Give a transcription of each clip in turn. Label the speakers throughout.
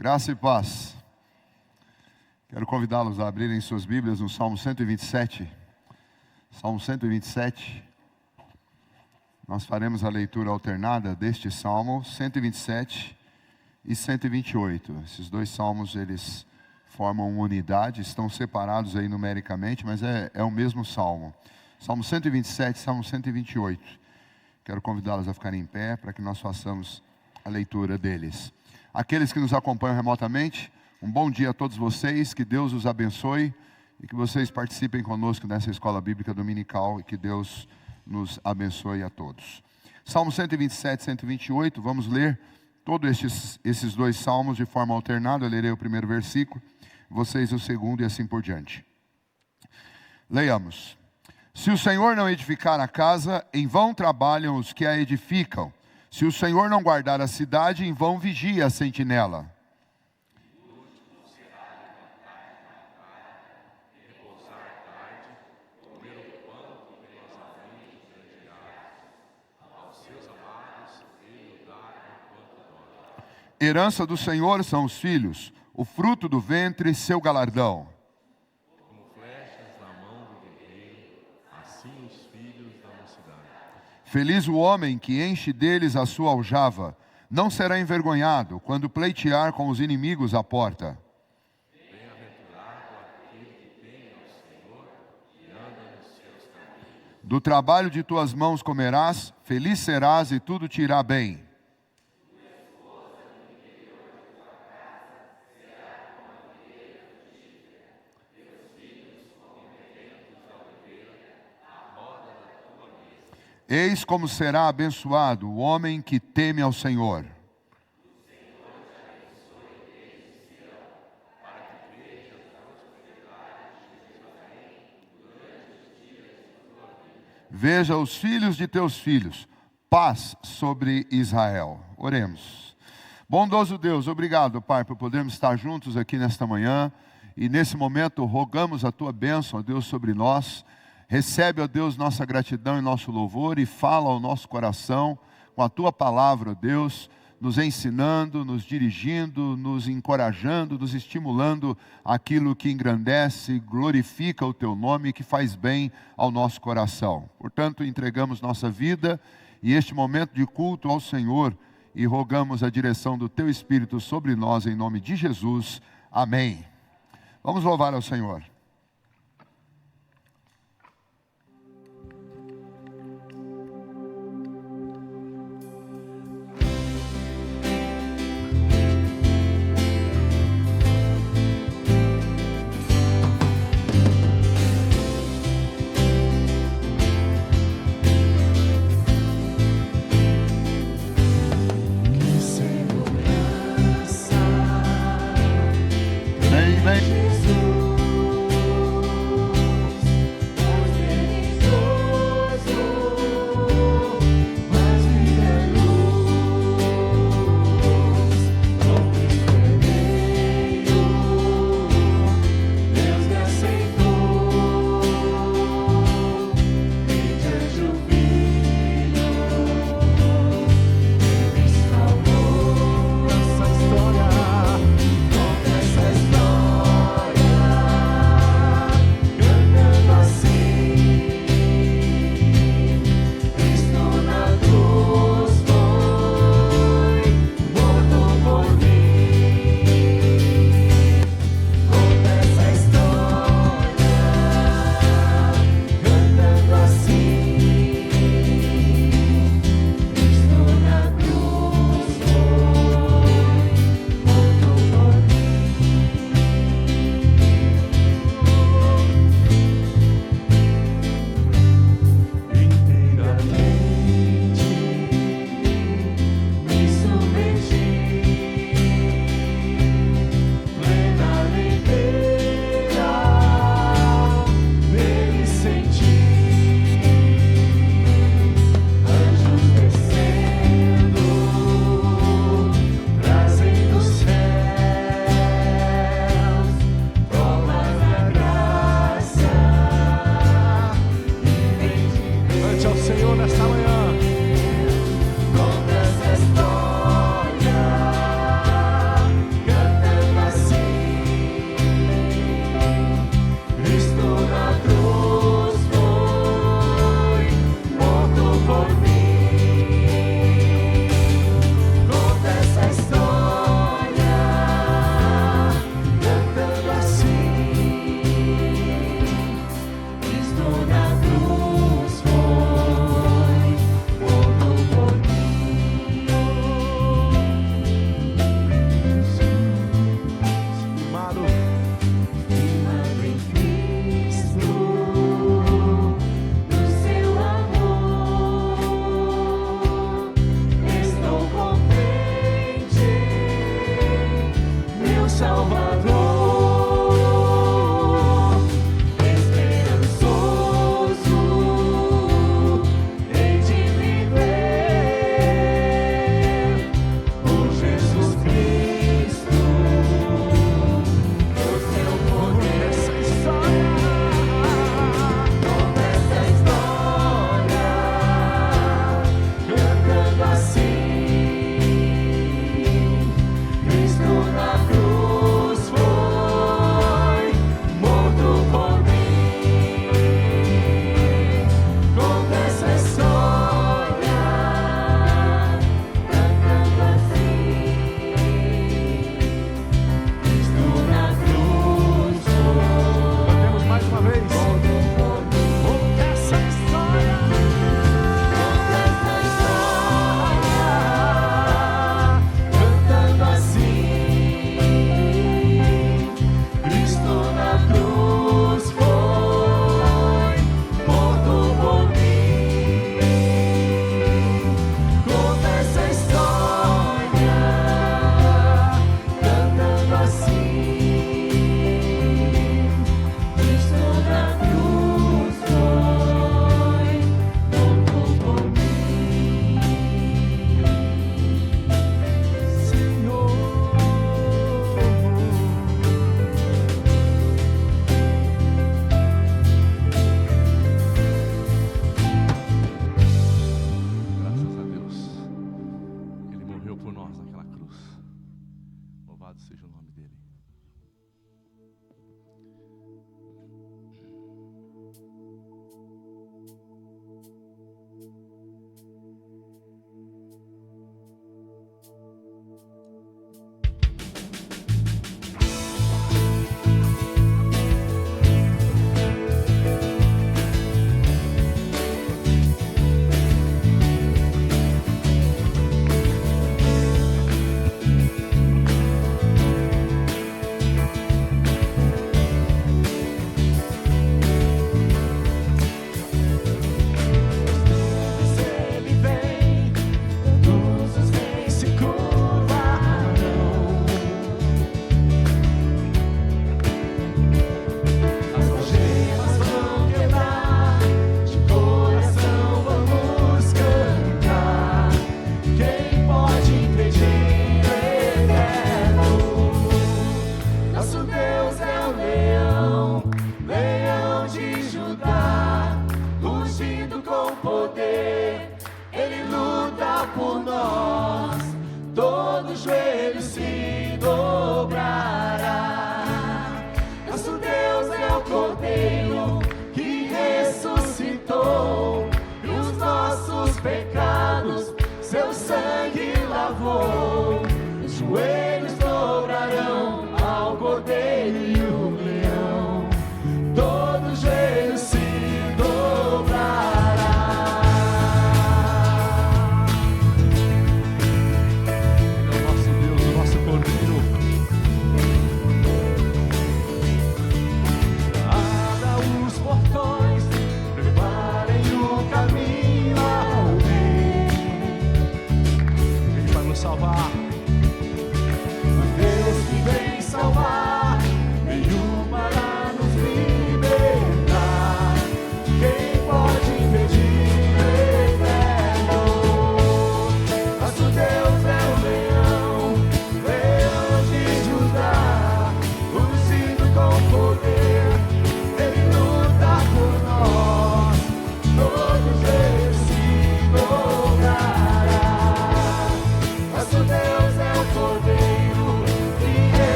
Speaker 1: Graça e paz. Quero convidá-los a abrirem suas Bíblias no Salmo 127. Salmo 127. Nós faremos a leitura alternada deste Salmo 127 e 128. Esses dois salmos, eles formam uma unidade, estão separados aí numericamente, mas é o mesmo Salmo. Salmo 127 e Salmo 128. Quero convidá-los a ficarem em pé para que nós façamos a leitura deles. Aqueles que nos acompanham remotamente, um bom dia a todos vocês, que Deus os abençoe e que vocês participem conosco nessa escola bíblica dominical e que Deus nos abençoe a todos. Salmo 127 e 128, vamos ler todos esses dois salmos de forma alternada. Eu lerei o primeiro versículo, vocês o segundo e assim por diante. Leiamos. Se o Senhor não edificar a casa, em vão trabalham os que a edificam. Se o Senhor não guardar a cidade, em vão vigia a sentinela. Herança do Senhor são os filhos, o fruto do ventre, seu galardão.
Speaker 2: Como flechas na mão do guerreiro, assim os filhos da mocidade.
Speaker 1: Feliz o homem que enche deles a sua aljava, não será envergonhado quando pleitear com os inimigos à porta.
Speaker 2: Bem-aventurado aquele que teme ao Senhor e anda nos seus caminhos.
Speaker 1: Do trabalho de tuas mãos comerás, feliz serás e tudo te irá bem. Eis como será abençoado o homem que teme ao Senhor. Veja os filhos de teus filhos, paz sobre Israel. Oremos. Bondoso Deus, obrigado, Pai, por podermos estar juntos aqui nesta manhã. E nesse momento rogamos a tua bênção, ó Deus, sobre nós. Recebe, ó Deus, nossa gratidão e nosso louvor e fala ao nosso coração com a tua palavra, ó Deus, nos ensinando, nos dirigindo, nos encorajando, nos estimulando aquilo que engrandece, glorifica o teu nome e que faz bem ao nosso coração. Portanto, entregamos nossa vida e este momento de culto ao Senhor e rogamos a direção do teu Espírito sobre nós em nome de Jesus. Amém. Vamos louvar ao Senhor.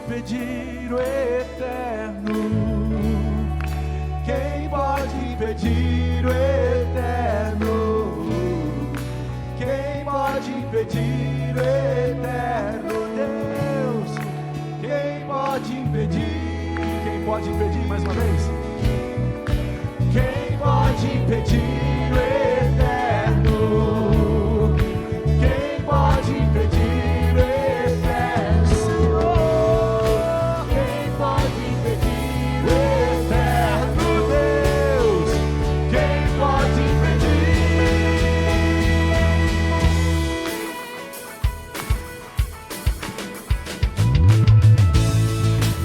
Speaker 3: impedir o eterno? Quem pode impedir o eterno? Quem pode impedir o eterno? Deus, quem pode pode impedir mais uma vez? Quem pode impedir o eterno? Quem pode impedir o eterno? Senhor, quem pode impedir o eterno Deus? Quem pode impedir?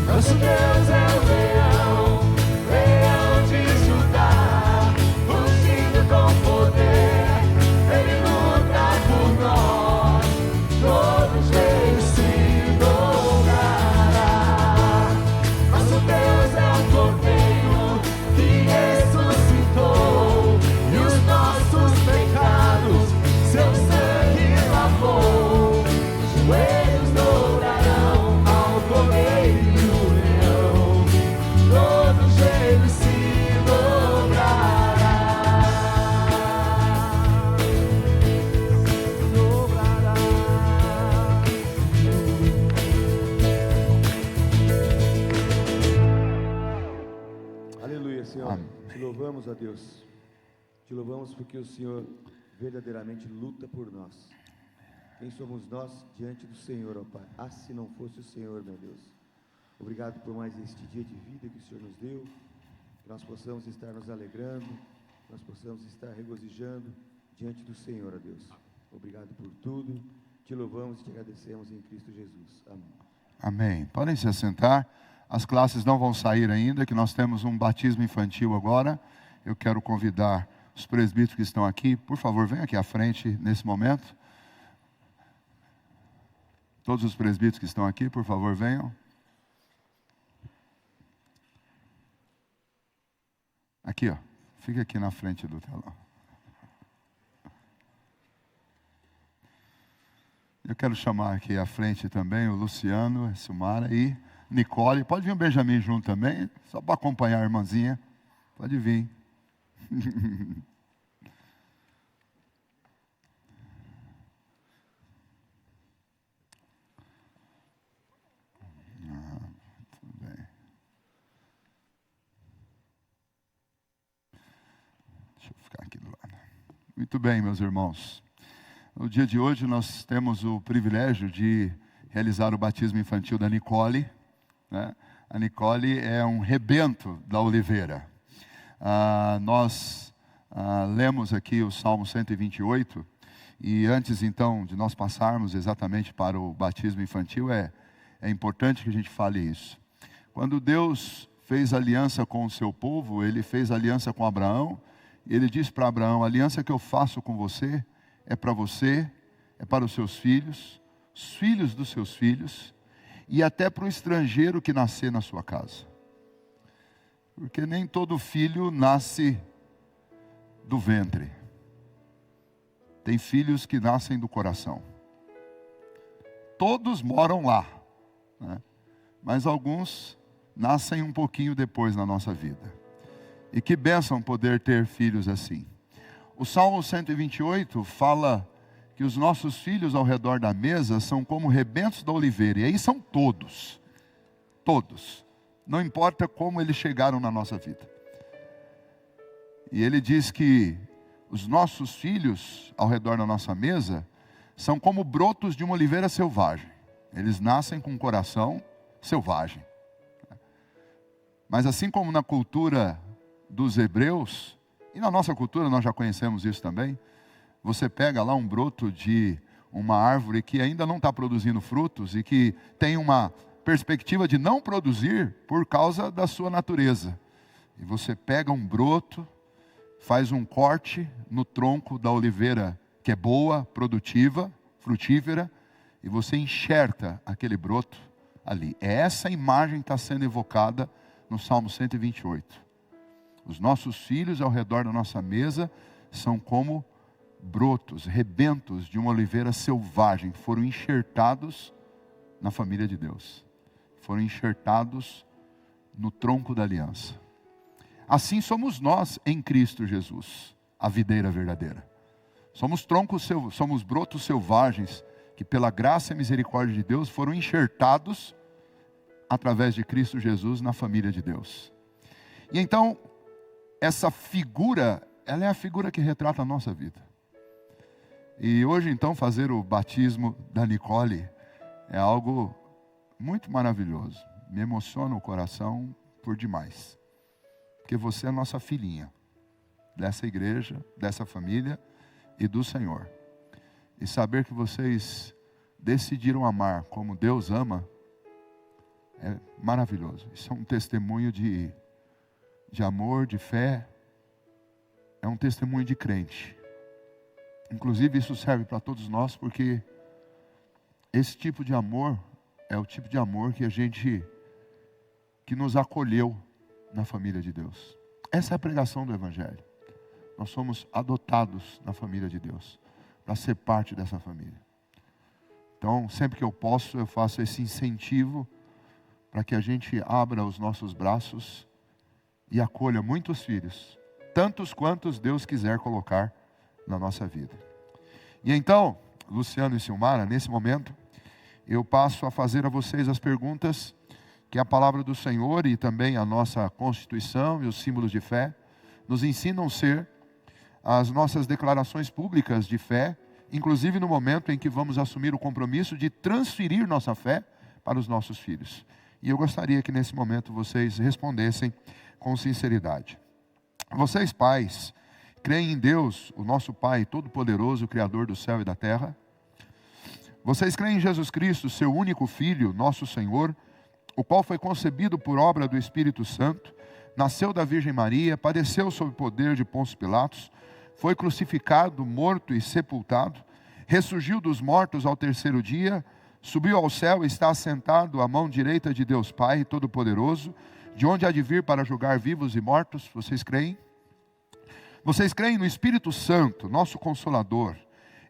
Speaker 3: Nosso Deus é o leão, leão de Judá, ungido com poder, ele luta por nós, todos eles se dobrará. Nosso Deus é o Cordeiro que ressuscitou, e os nossos pecados seu sangue lavou. Os joelhos dobrarão ao Cordeiro. Todos eles se dobrará.
Speaker 4: Aleluia, Senhor. Te louvamos, ó Deus. Te louvamos porque o Senhor verdadeiramente luta por nós. Quem somos nós diante do Senhor, ó Pai? Ah, se não fosse o Senhor, meu Deus. Obrigado por mais este dia de vida que o Senhor nos deu, que nós possamos estar nos alegrando, que nós possamos estar regozijando diante do Senhor, ó Deus. Obrigado por tudo, te louvamos e te agradecemos em Cristo Jesus. Amém.
Speaker 1: Amém. Podem se assentar. As classes não vão sair ainda, que nós temos um batismo infantil agora. Eu quero convidar os presbíteros que estão aqui, por favor, venham aqui à frente nesse momento. Todos os presbíteros que estão aqui, por favor, venham. Aqui, ó. Fica aqui na frente do telão. Eu quero chamar aqui à frente também o Luciano, a Silmara e Nicole. Pode vir o Benjamin junto também, só para acompanhar a irmãzinha. Pode vir. Tudo bem. Deixa eu ficar aqui do lado. Muito bem, meus irmãos. No dia de hoje nós temos o privilégio de realizar o batismo infantil da Nicole, né? A Nicole é um rebento da Oliveira. Nós lemos aqui o Salmo 128, e antes então de nós passarmos exatamente para o batismo infantil, é importante que a gente fale isso. Quando Deus fez aliança com o seu povo, Ele fez aliança com Abraão, e Ele disse para Abraão: a aliança que eu faço com você, é para os seus filhos, os filhos dos seus filhos, e até para o estrangeiro que nascer na sua casa. Porque nem todo filho nasce do ventre. Tem filhos que nascem do coração. Todos moram lá, né? Mas alguns nascem um pouquinho depois na nossa vida. E que bênção poder ter filhos assim. O Salmo 128 fala que os nossos filhos ao redor da mesa são como rebentos da oliveira. E aí são todos. Todos. Não importa como eles chegaram na nossa vida. E ele diz que os nossos filhos ao redor da nossa mesa são como brotos de uma oliveira selvagem. Eles nascem com um coração selvagem. Mas assim como na cultura dos hebreus, e na nossa cultura nós já conhecemos isso também, você pega lá um broto de uma árvore que ainda não está produzindo frutos e que tem uma perspectiva de não produzir por causa da sua natureza. E você pega um broto, faz um corte no tronco da oliveira que é boa, produtiva, frutífera, e você enxerta aquele broto ali. É essa imagem que está sendo evocada no Salmo 128. Os nossos filhos ao redor da nossa mesa são como brotos, rebentos de uma oliveira selvagem, que foram enxertados na família de Deus. Foram enxertados no tronco da aliança. Assim somos nós em Cristo Jesus, a videira verdadeira. Somos somos brotos selvagens que pela graça e misericórdia de Deus foram enxertados através de Cristo Jesus na família de Deus. E então, essa figura, ela é a figura que retrata a nossa vida. E hoje então fazer o batismo da Nicole é algo muito maravilhoso. Me emociona o coração por demais. Porque você é nossa filhinha, dessa igreja, dessa família e do Senhor. E saber que vocês decidiram amar como Deus ama, é maravilhoso. Isso é um testemunho de amor, de fé. É um testemunho de crente. Inclusive isso serve para todos nós, porque esse tipo de amor é o tipo de amor que nos acolheu na família de Deus. Essa é a pregação do Evangelho. Nós somos adotados na família de Deus, para ser parte dessa família. Então, sempre que eu posso, eu faço esse incentivo para que a gente abra os nossos braços e acolha muitos filhos, tantos quantos Deus quiser colocar na nossa vida. E então, Luciano e Silmara, nesse momento, eu passo a fazer a vocês as perguntas que a palavra do Senhor e também a nossa Constituição e os símbolos de fé nos ensinam ser as nossas declarações públicas de fé, inclusive no momento em que vamos assumir o compromisso de transferir nossa fé para os nossos filhos. E eu gostaria que nesse momento vocês respondessem com sinceridade. Vocês, pais, creem em Deus, o nosso Pai Todo-Poderoso, Criador do céu e da terra? Vocês creem em Jesus Cristo, seu único Filho, nosso Senhor, o qual foi concebido por obra do Espírito Santo, nasceu da Virgem Maria, padeceu sob o poder de Pôncio Pilatos, foi crucificado, morto e sepultado, ressurgiu dos mortos ao terceiro dia, subiu ao céu e está assentado à mão direita de Deus Pai Todo-Poderoso, de onde há de vir para julgar vivos e mortos. Vocês creem? Vocês creem no Espírito Santo, nosso Consolador,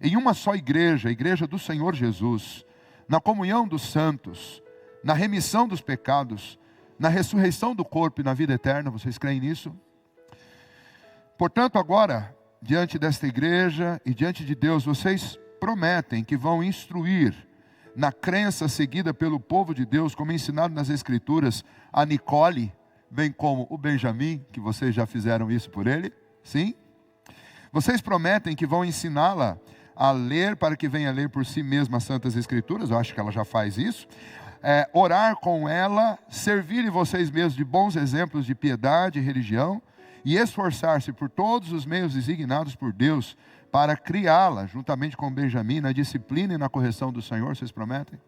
Speaker 1: em uma só igreja, a igreja do Senhor Jesus, na comunhão dos santos, na remissão dos pecados, na ressurreição do corpo e na vida eterna? Vocês creem nisso? Portanto, agora, diante desta igreja e diante de Deus, vocês prometem que vão instruir na crença seguida pelo povo de Deus, como ensinado nas Escrituras, a Nicole, bem como o Benjamin, que vocês já fizeram isso por ele? Sim? Vocês prometem que vão ensiná-la a ler, para que venha ler por si mesma as Santas Escrituras? Eu acho que ela já faz isso. Orar com ela, servir vocês mesmos de bons exemplos de piedade e religião, e esforçar-se por todos os meios designados por Deus para criá-la, juntamente com Benjamin, na disciplina e na correção do Senhor. Vocês prometem?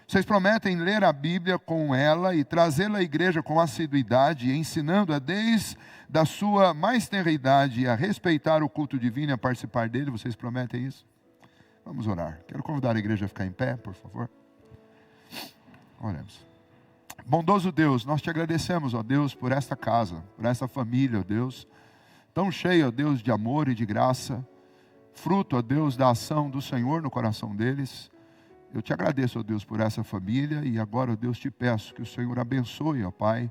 Speaker 1: Vocês prometem ler a Bíblia com ela e trazê-la à igreja com assiduidade, ensinando-a desde a sua mais tenra idade a respeitar o culto divino e a participar dele? Vocês prometem isso? Vamos orar. Quero convidar a igreja a ficar em pé, por favor. Oremos. Bondoso Deus, nós te agradecemos, ó Deus, por esta casa, por esta família, ó Deus, tão cheia, ó Deus, de amor e de graça, fruto, ó Deus, da ação do Senhor no coração deles. Eu te agradeço, ó Deus, por essa família, e agora, ó Deus, te peço que o Senhor abençoe, ó Pai,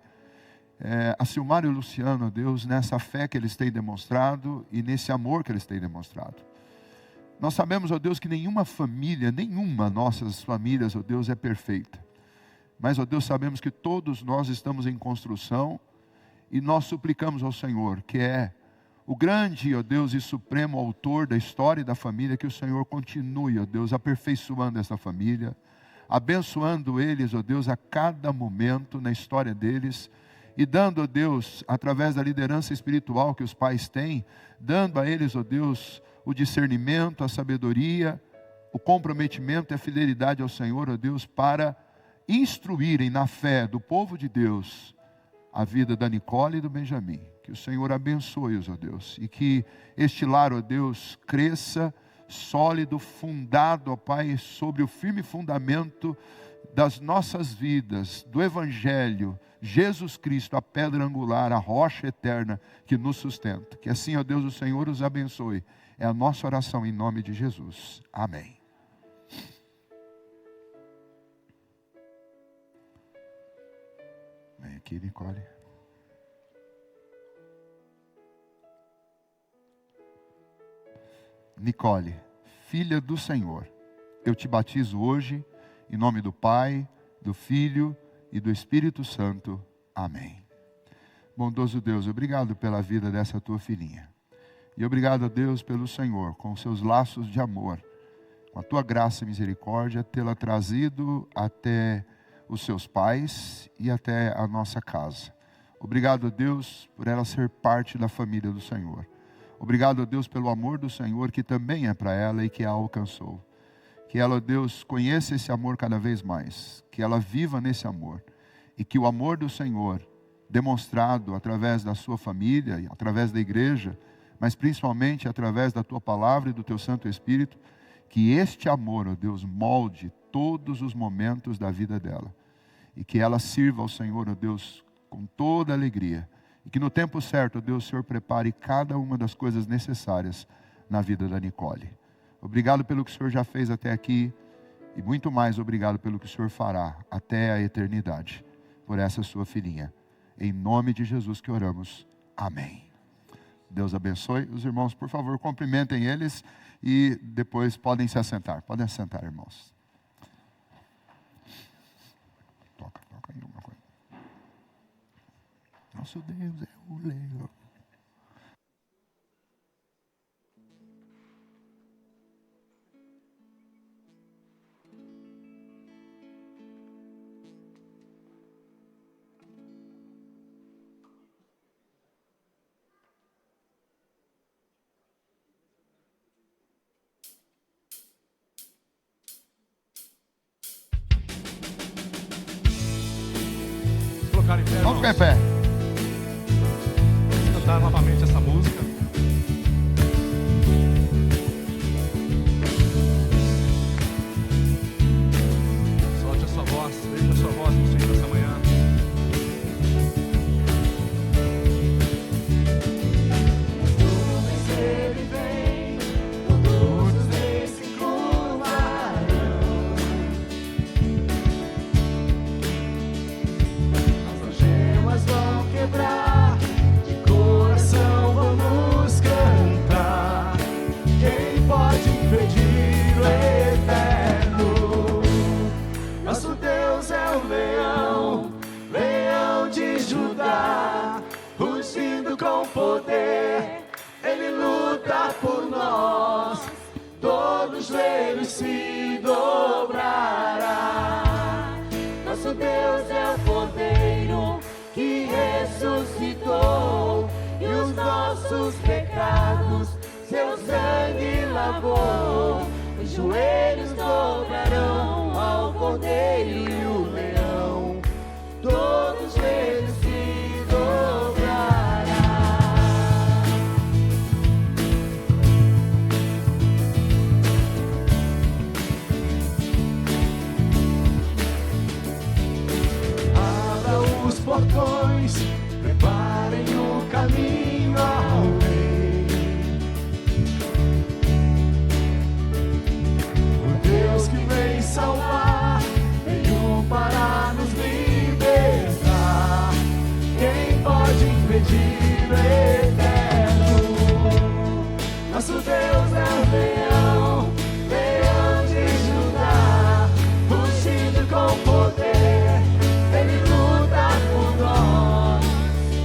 Speaker 1: a Silmara e o Luciano, ó Deus, nessa fé que eles têm demonstrado e nesse amor que eles têm demonstrado. Nós sabemos, ó Deus, que nenhuma nossas famílias, ó Deus, é perfeita. Mas, ó Deus, sabemos que todos nós estamos em construção, e nós suplicamos ao Senhor, que é o grande, ó Deus, e supremo autor da história e da família, que o Senhor continue, ó Deus, aperfeiçoando essa família, abençoando eles, ó Deus, a cada momento na história deles, e dando, ó Deus, através da liderança espiritual que os pais têm, dando a eles, ó Deus, o discernimento, a sabedoria, o comprometimento e a fidelidade ao Senhor, ó Deus, para instruírem na fé do povo de Deus a vida da Nicole e do Benjamin. Que o Senhor abençoe-os, ó Deus, e que este lar, ó Deus, cresça sólido, fundado, ó Pai, sobre o firme fundamento das nossas vidas, do Evangelho, Jesus Cristo, a pedra angular, a rocha eterna que nos sustenta. Que assim, ó Deus, o Senhor os abençoe. É a nossa oração em nome de Jesus. Amém. Vem aqui, Nicole. Nicole, filha do Senhor, eu te batizo hoje em nome do Pai, do Filho e do Espírito Santo. Amém. Bondoso Deus, obrigado pela vida dessa tua filhinha. E obrigado a Deus pelo Senhor, com seus laços de amor, com a tua graça e misericórdia, tê-la trazido até os seus pais e até a nossa casa. Obrigado a Deus por ela ser parte da família do Senhor. Obrigado a Deus pelo amor do Senhor que também é para ela e que a alcançou. Que ela, Deus, conheça esse amor cada vez mais, que ela viva nesse amor e que o amor do Senhor, demonstrado através da sua família e através da igreja, mas principalmente através da tua palavra e do teu Santo Espírito, que este amor, ó Deus, molde todos os momentos da vida dela e que ela sirva ao Senhor, ó Deus, com toda alegria e que no tempo certo, ó Deus, o Senhor prepare cada uma das coisas necessárias na vida da Nicole. Obrigado pelo que o Senhor já fez até aqui e muito mais obrigado pelo que o Senhor fará até a eternidade por essa sua filhinha. Em nome de Jesus que oramos. Amém. Deus abençoe. Os irmãos, por favor, cumprimentem eles e depois podem se assentar. Podem assentar, irmãos. Toca aí uma coisa. Nosso Deus é o leão.
Speaker 2: Colocar em pé,
Speaker 1: Vamos
Speaker 2: irmãos.
Speaker 1: ficar em pé.
Speaker 2: Vamos cantar novamente essa música. Solte a sua voz, deixe a sua voz no Senhor essa manhã.
Speaker 3: Ele vem, todos os reis se curvarão. As algemas vão quebrar, de coração vamos cantar. Quem pode impedir o eterno? Nosso Deus é o leão, leão de Judá, rugindo com poder. Ele luta por nós, todo joelho se dobrará. Nosso Deus é o Cordeiro que ressuscitou, e os nossos pecados seu sangue lavou. Os joelhos dobrarão ao Cordeiro e o leão, todo joelho se dobrará. Abra os portões, preparem o caminho ao rei. O Deus que vem salvar, veio para nos libertar. Quem pode impedir o eterno? Nosso Deus é o leão, leão de Judá, rugindo com poder. Ele luta por nós,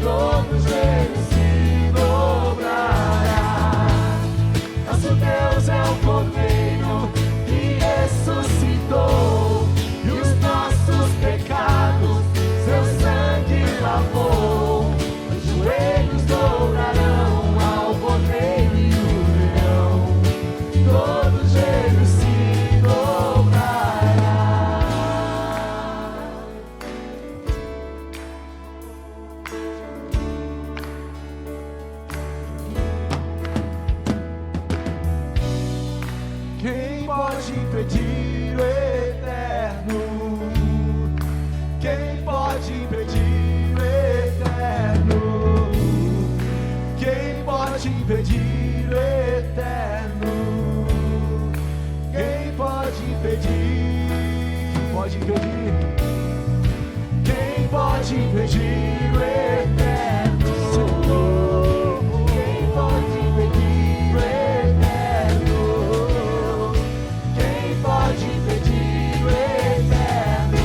Speaker 3: todos eles se dobrará. Nosso Deus é o Cordeiro que ressuscitou, e os nossos pecados seu sangue lavou. Os joelhos dobrarão ao Cordeiro e o leão, todos eles se dobrará. Quem pode impedir o eterno? Quem pode impedir o eterno? Quem pode impedir o eterno? Quem pode impedir? Pode impedir? Quem pode impedir o eterno? Quem pode impedir o eterno? Quem pode impedir o eterno?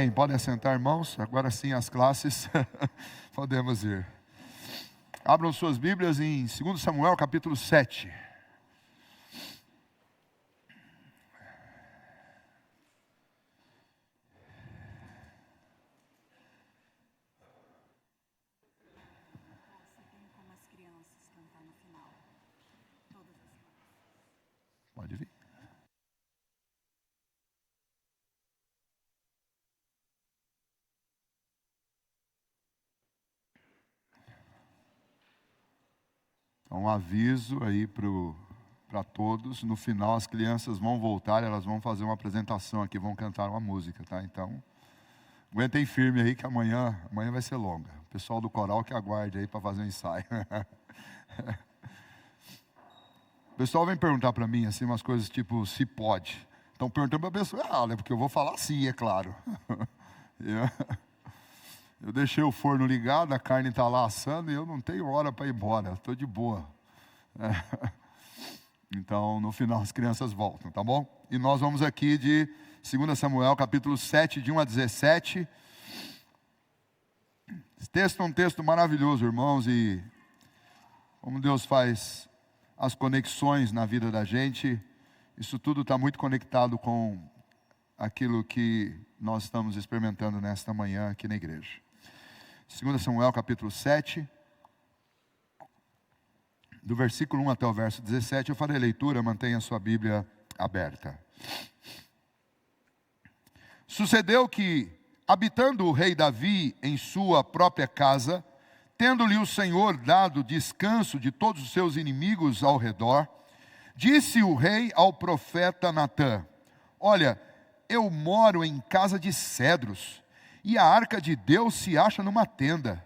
Speaker 1: Amém. Podem assentar, irmãos. Agora sim, as classes. Podemos ir. Abram suas Bíblias em 2 Samuel, capítulo 7. Pode vir. Então, um aviso aí para todos. No final, as crianças vão voltar, elas vão fazer uma apresentação aqui, vão cantar uma música, tá? Então, aguentem firme aí que amanhã vai ser longa. O pessoal do coral que aguarde aí para fazer um ensaio. O pessoal vem perguntar para mim assim umas coisas tipo, se pode. Estão perguntando para a pessoa, porque eu vou falar sim, é claro. Eu deixei o forno ligado, a carne está lá assando e eu não tenho hora para ir embora, estou de boa. Então, no final, as crianças voltam, tá bom? E nós vamos aqui de 2 Samuel, capítulo 7, de 1 a 17. Esse texto é um texto maravilhoso, irmãos, e como Deus faz as conexões na vida da gente, isso tudo está muito conectado com aquilo que nós estamos experimentando nesta manhã aqui na igreja. 2 Samuel capítulo 7, do versículo 1 até o verso 17, eu farei a leitura, mantenha a sua Bíblia aberta. Sucedeu que, habitando o rei Davi em sua própria casa, tendo-lhe o Senhor dado descanso de todos os seus inimigos ao redor, disse o rei ao profeta Natã: olha, eu moro em casa de cedros, e a arca de Deus se acha numa tenda.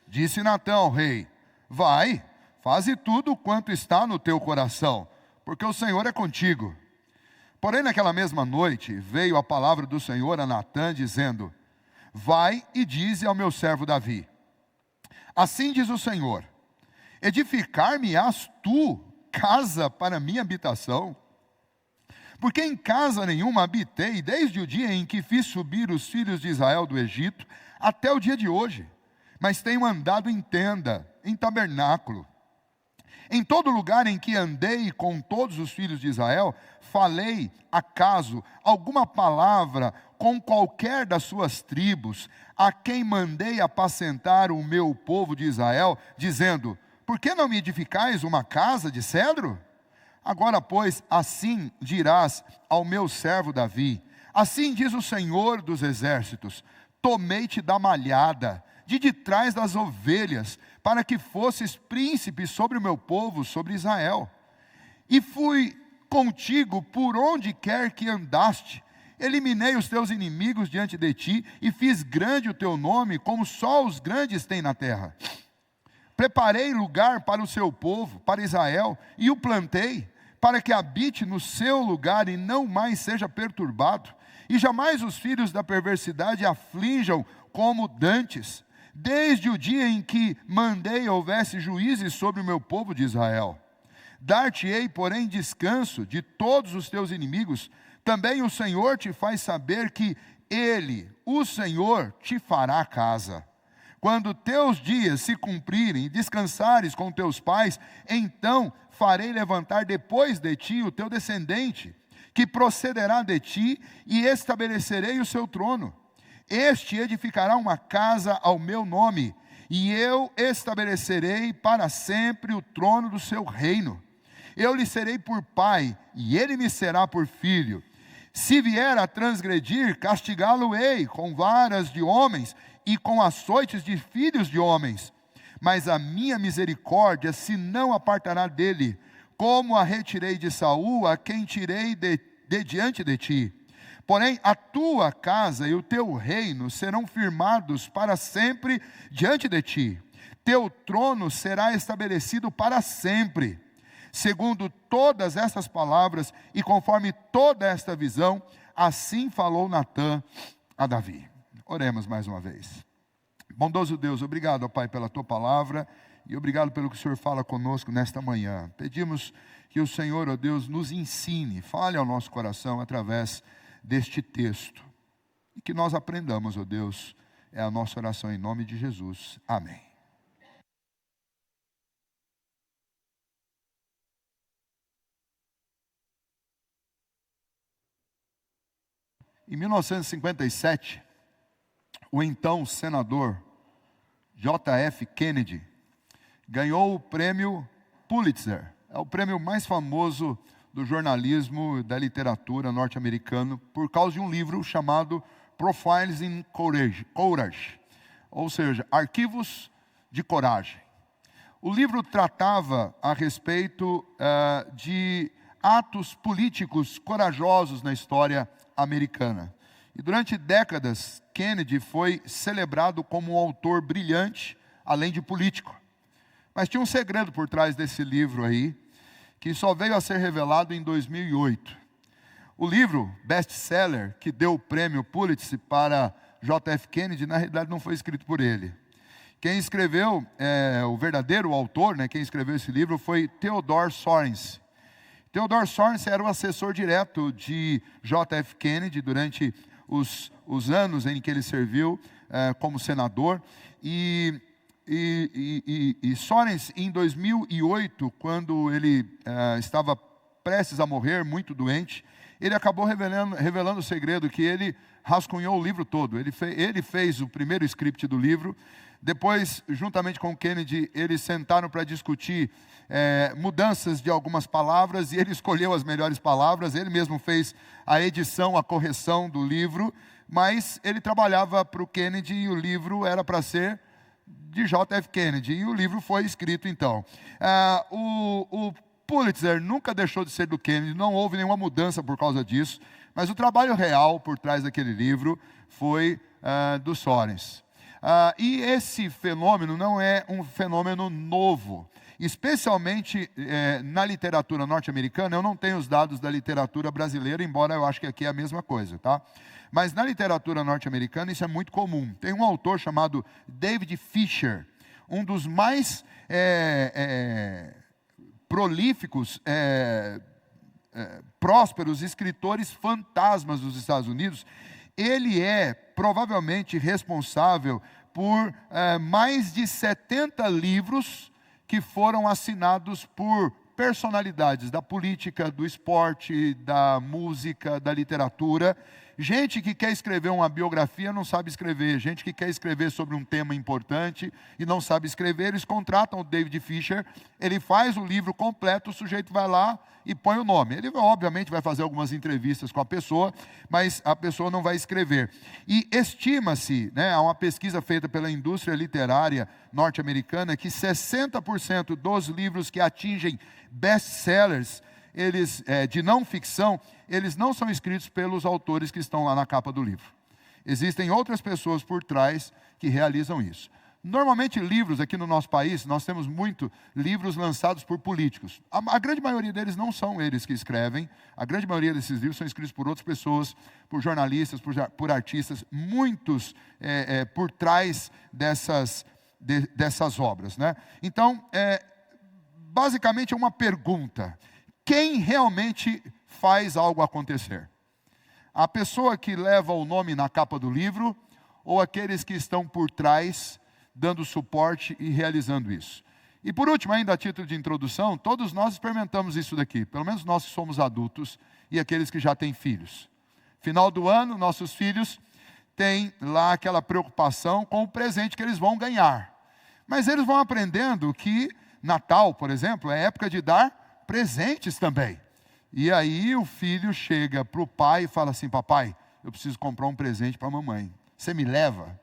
Speaker 1: Disse Natã ao rei: vai, faze tudo quanto está no teu coração, porque o Senhor é contigo. Porém, naquela mesma noite, veio a palavra do Senhor a Natã, dizendo: vai e dize ao meu servo Davi: assim diz o Senhor, edificar-me-ás tu casa para minha habitação? Porque em casa nenhuma habitei, desde o dia em que fiz subir os filhos de Israel do Egito, até o dia de hoje. Mas tenho andado em tenda, em tabernáculo. Em todo lugar em que andei com todos os filhos de Israel, falei, acaso, alguma palavra com qualquer das suas tribos, a quem mandei apacentar o meu povo de Israel, dizendo: por que não me edificais uma casa de cedro? Agora, pois, assim dirás ao meu servo Davi: assim diz o Senhor dos exércitos, tomei-te da malhada, de trás das ovelhas, para que fosses príncipe sobre o meu povo, sobre Israel. E fui contigo por onde quer que andaste, eliminei os teus inimigos diante de ti, e fiz grande o teu nome, como só os grandes têm na terra. Preparei lugar para o seu povo, para Israel, e o plantei, para que habite no seu lugar e não mais seja perturbado, e jamais os filhos da perversidade aflijam como dantes, desde o dia em que mandei houvesse juízes sobre o meu povo de Israel. Dar-te-ei, porém, descanso de todos os teus inimigos. Também o Senhor te faz saber que Ele, o Senhor, te fará casa. Quando teus dias se cumprirem e descansares com teus pais, então farei levantar depois de ti o teu descendente, que procederá de ti, e estabelecerei o seu trono. Este edificará uma casa ao meu nome, e eu estabelecerei para sempre o trono do seu reino. Eu lhe serei por pai, e ele me será por filho. Se vier a transgredir, castigá-lo-ei com varas de homens e com açoites de filhos de homens. Mas a minha misericórdia se não apartará dele, como a retirei de Saul, a quem tirei de diante de ti. Porém, a tua casa e o teu reino serão firmados para sempre diante de ti. Teu trono será estabelecido para sempre. Segundo todas estas palavras e conforme toda esta visão, assim falou Natã a Davi. Oremos mais uma vez. Bondoso Deus, obrigado, ó Pai, pela tua palavra e obrigado pelo que o Senhor fala conosco nesta manhã. Pedimos que o Senhor, ó Deus, nos ensine, fale ao nosso coração através deste texto. e que nós aprendamos, ó Deus. É a nossa oração em nome de Jesus. Amém. Em 1957, o então senador J.F. Kennedy ganhou o prêmio Pulitzer. É o prêmio mais famoso do jornalismo e da literatura norte-americano por causa de um livro chamado Profiles in Courage, ou seja, Arquivos de Coragem. O livro tratava a respeito de atos políticos corajosos na história americana. E durante décadas, Kennedy foi celebrado como um autor brilhante, além de político. Mas tinha um segredo por trás desse livro aí, que só veio a ser revelado em 2008. O livro best-seller, que deu o prêmio Pulitzer para J.F. Kennedy, na realidade não foi escrito por ele. Quem escreveu, o verdadeiro autor, quem escreveu esse livro foi Theodore Sorensen. Theodore Sorensen era o assessor direto de J.F. Kennedy durante os anos em que ele serviu como senador. E Sorensen, em 2008, quando ele estava prestes a morrer, muito doente, ele acabou revelando o segredo que ele rascunhou o livro todo. Ele fez o primeiro script do livro. Depois, juntamente com o Kennedy, eles sentaram para discutir mudanças de algumas palavras, e ele escolheu as melhores palavras. Ele mesmo fez a edição, a correção do livro, mas ele trabalhava para o Kennedy e o livro era para ser de J.F. Kennedy, e o livro foi escrito então. O Pulitzer nunca deixou de ser do Kennedy, não houve nenhuma mudança por causa disso, mas o trabalho real por trás daquele livro foi do Sorensen. E esse fenômeno não é um fenômeno novo, especialmente na literatura norte-americana. Eu não tenho os dados da literatura brasileira, embora eu acho que aqui é a mesma coisa, tá? Mas na literatura norte-americana isso é muito comum. Tem um autor chamado David Fisher, um dos mais prolíficos, prósperos escritores fantasmas dos Estados Unidos. Ele é provavelmente responsável por mais de 70 livros que foram assinados por personalidades da política, do esporte, da música, da literatura. Gente que quer escrever uma biografia não sabe escrever. Gente que quer escrever sobre um tema importante e não sabe escrever, eles contratam o David Fisher. Ele faz o livro completo, o sujeito vai lá e põe o nome. Ele obviamente vai fazer algumas entrevistas com a pessoa, mas a pessoa não vai escrever. E estima-se, há uma pesquisa feita pela indústria literária norte-americana, que 60% dos livros que atingem best-sellers, eles, de não ficção, eles não são escritos pelos autores que estão lá na capa do livro. Existem outras pessoas por trás que realizam isso. Normalmente livros aqui no nosso país, nós temos muito livros lançados por políticos. A grande maioria deles não são eles que escrevem. A grande maioria desses livros são escritos por outras pessoas, por jornalistas, por artistas, muitos por trás dessas obras. Então, basicamente é uma pergunta: quem realmente faz algo acontecer? A pessoa que leva o nome na capa do livro, ou aqueles que estão por trás dando suporte e realizando isso? E por último, ainda a título de introdução, todos nós experimentamos isso daqui, pelo menos nós que somos adultos e aqueles que já têm filhos. Final do ano, nossos filhos têm lá aquela preocupação com o presente que eles vão ganhar. Mas eles vão aprendendo que Natal, por exemplo, é época de dar presentes também. E aí o filho chega para o pai e fala assim: papai, eu preciso comprar um presente para a mamãe. Você me leva?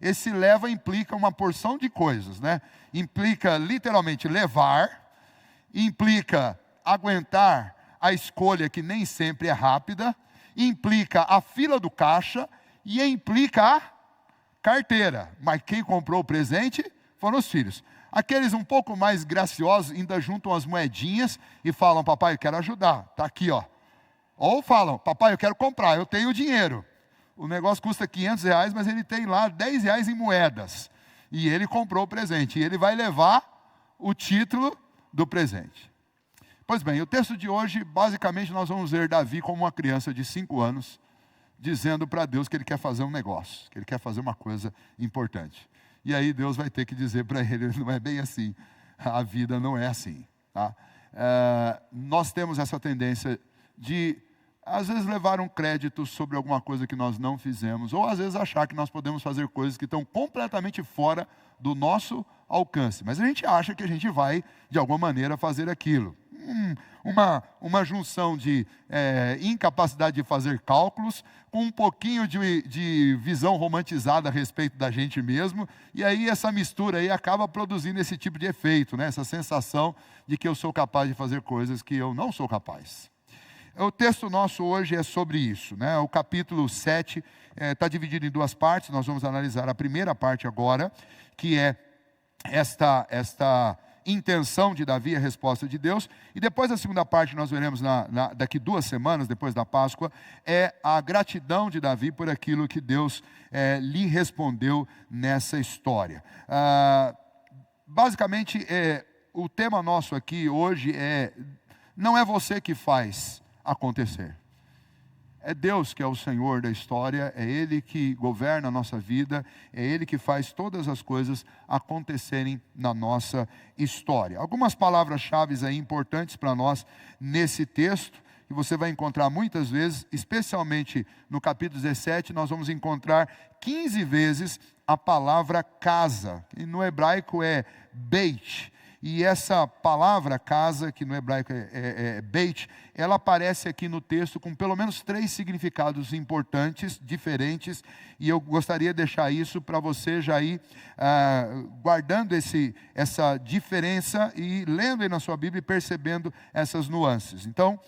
Speaker 1: Esse leva implica uma porção de coisas, Implica literalmente levar, implica aguentar a escolha que nem sempre é rápida, implica a fila do caixa e implica a carteira. Mas quem comprou o presente foram os filhos. Aqueles um pouco mais graciosos ainda juntam as moedinhas e falam: papai, eu quero ajudar, está aqui, ó. Ou falam: papai, eu quero comprar, eu tenho dinheiro. O negócio custa R$500, mas ele tem lá R$10 em moedas. E ele comprou o presente. E ele vai levar o título do presente. Pois bem, o texto de hoje, basicamente, nós vamos ver Davi como uma criança de 5 anos, dizendo para Deus que ele quer fazer um negócio, que ele quer fazer uma coisa importante. E aí Deus vai ter que dizer para ele, não é bem assim, a vida não é assim. Tá? Nós temos essa tendência de, às vezes, levar um crédito sobre alguma coisa que nós não fizemos, ou às vezes achar que nós podemos fazer coisas que estão completamente fora do nosso alcance. Mas a gente acha que a gente vai, de alguma maneira, fazer aquilo. Uma junção de incapacidade de fazer cálculos, com um pouquinho de visão romantizada a respeito da gente mesmo, e aí essa mistura aí acaba produzindo esse tipo de efeito, né? Essa sensação de que eu sou capaz de fazer coisas que eu não sou capaz. O texto nosso hoje é sobre isso, né? O capítulo 7 está dividido em duas partes. Nós vamos analisar a primeira parte agora, que é esta intenção de Davi, a resposta de Deus. E depois a segunda parte, nós veremos daqui 2 semanas, depois da Páscoa, é a gratidão de Davi por aquilo que Deus lhe respondeu nessa história. Basicamente, o tema nosso aqui hoje não é você que faz acontecer. É Deus que é o Senhor da história, é Ele que governa a nossa vida, é Ele que faz todas as coisas acontecerem na nossa história. Algumas palavras-chave aí importantes para nós nesse texto, que você vai encontrar muitas vezes, especialmente no capítulo 17, nós vamos encontrar 15 vezes a palavra casa, que no hebraico é beit. E essa palavra casa, que no hebraico é beit, ela aparece aqui no texto com pelo menos 3 significados importantes, diferentes, e eu gostaria de deixar isso para você já ir guardando essa diferença e lendo aí na sua Bíblia e percebendo essas nuances. Então,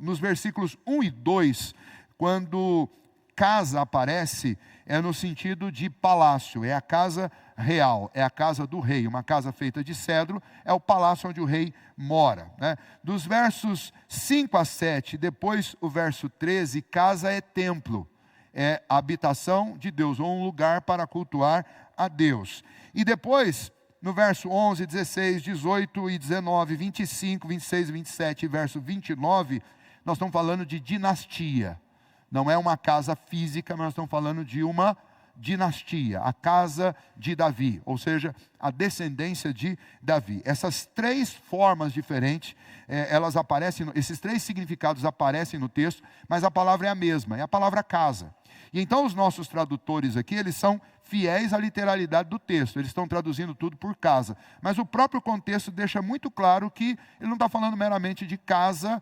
Speaker 1: nos versículos 1 e 2, quando casa aparece, é no sentido de palácio, é a casa real, é a casa do rei, uma casa feita de cedro, é o palácio onde o rei mora. Né? Dos versos 5 a 7, depois o verso 13, casa é templo, é a habitação de Deus, ou um lugar para cultuar a Deus. E depois, no verso 11, 16, 18 e 19, 25, 26, 27 e verso 29, nós estamos falando de dinastia. Não é uma casa física, mas nós estamos falando de uma dinastia, a casa de Davi, ou seja, a descendência de Davi. Essas 3 formas diferentes, elas aparecem, esses 3 significados aparecem no texto, mas a palavra é a mesma, é a palavra casa. E então os nossos tradutores aqui, eles são fiéis à literalidade do texto, eles estão traduzindo tudo por casa. Mas o próprio contexto deixa muito claro que ele não está falando meramente de casa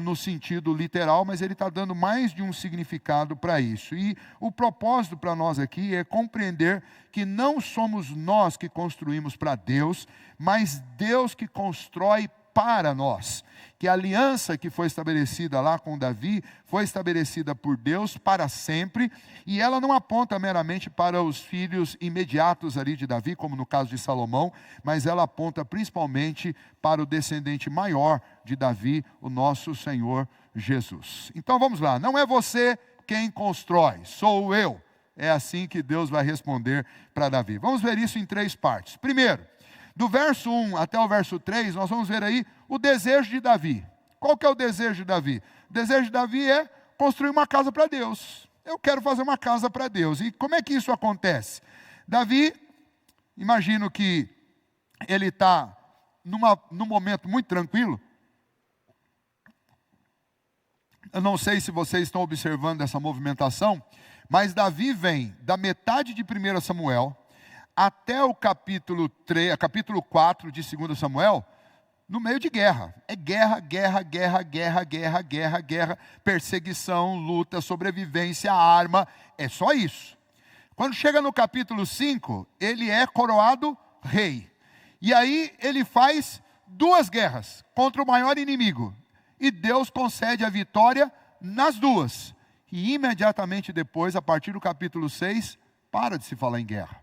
Speaker 1: no sentido literal, mas ele está dando mais de um significado para isso. E o propósito para nós aqui é compreender que não somos nós que construímos para Deus, mas Deus que constrói para nós. Que a aliança que foi estabelecida lá com Davi foi estabelecida por Deus para sempre, e ela não aponta meramente para os filhos imediatos ali de Davi, como no caso de Salomão, mas ela aponta principalmente para o descendente maior de Davi, o nosso Senhor Jesus. Então vamos lá, não é você quem constrói, sou eu. É assim que Deus vai responder para Davi. Vamos ver isso em 3 partes. Primeiro, do verso 1 até o verso 3, nós vamos ver aí o desejo de Davi. Qual que é o desejo de Davi? O desejo de Davi é construir uma casa para Deus. Eu quero fazer uma casa para Deus. E como é que isso acontece? Davi, imagino que ele está num momento muito tranquilo. Eu não sei se vocês estão observando essa movimentação, mas Davi vem da metade de 1 Samuel até o capítulo 4 de 2 Samuel, no meio de guerra. É guerra, guerra, guerra, guerra, guerra, guerra, guerra, perseguição, luta, sobrevivência, arma, é só isso. Quando chega no capítulo 5, ele é coroado rei. E aí ele faz 2 guerras contra o maior inimigo. E Deus concede a vitória nas 2. E imediatamente depois, a partir do capítulo 6, para de se falar em guerra.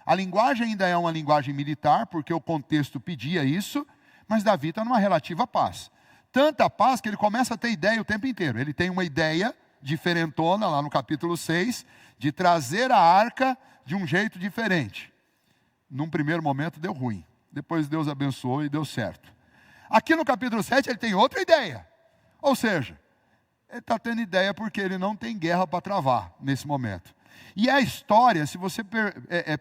Speaker 1: A linguagem ainda é uma linguagem militar, porque o contexto pedia isso, mas Davi está numa relativa paz. Tanta paz que ele começa a ter ideia o tempo inteiro. Ele tem uma ideia diferentona, lá no capítulo 6, de trazer a arca de um jeito diferente. Num primeiro momento deu ruim. Depois Deus abençoou e deu certo. Aqui no capítulo 7 ele tem outra ideia. Ou seja, ele está tendo ideia porque ele não tem guerra para travar nesse momento. E a história, se você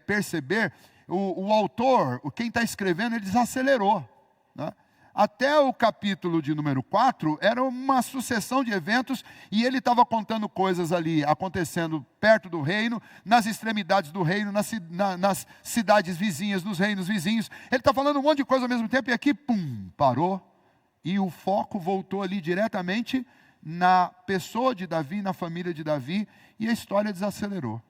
Speaker 1: perceber, o autor, quem está escrevendo, ele desacelerou, né? Até o capítulo de número 4, era uma sucessão de eventos, e ele estava contando coisas ali, acontecendo perto do reino, nas extremidades do reino, nas cidades vizinhas, nos reinos vizinhos. Ele está falando um monte de coisa ao mesmo tempo, e aqui, pum, parou, e o foco voltou ali diretamente na pessoa de Davi, na família de Davi, e a história desacelerou.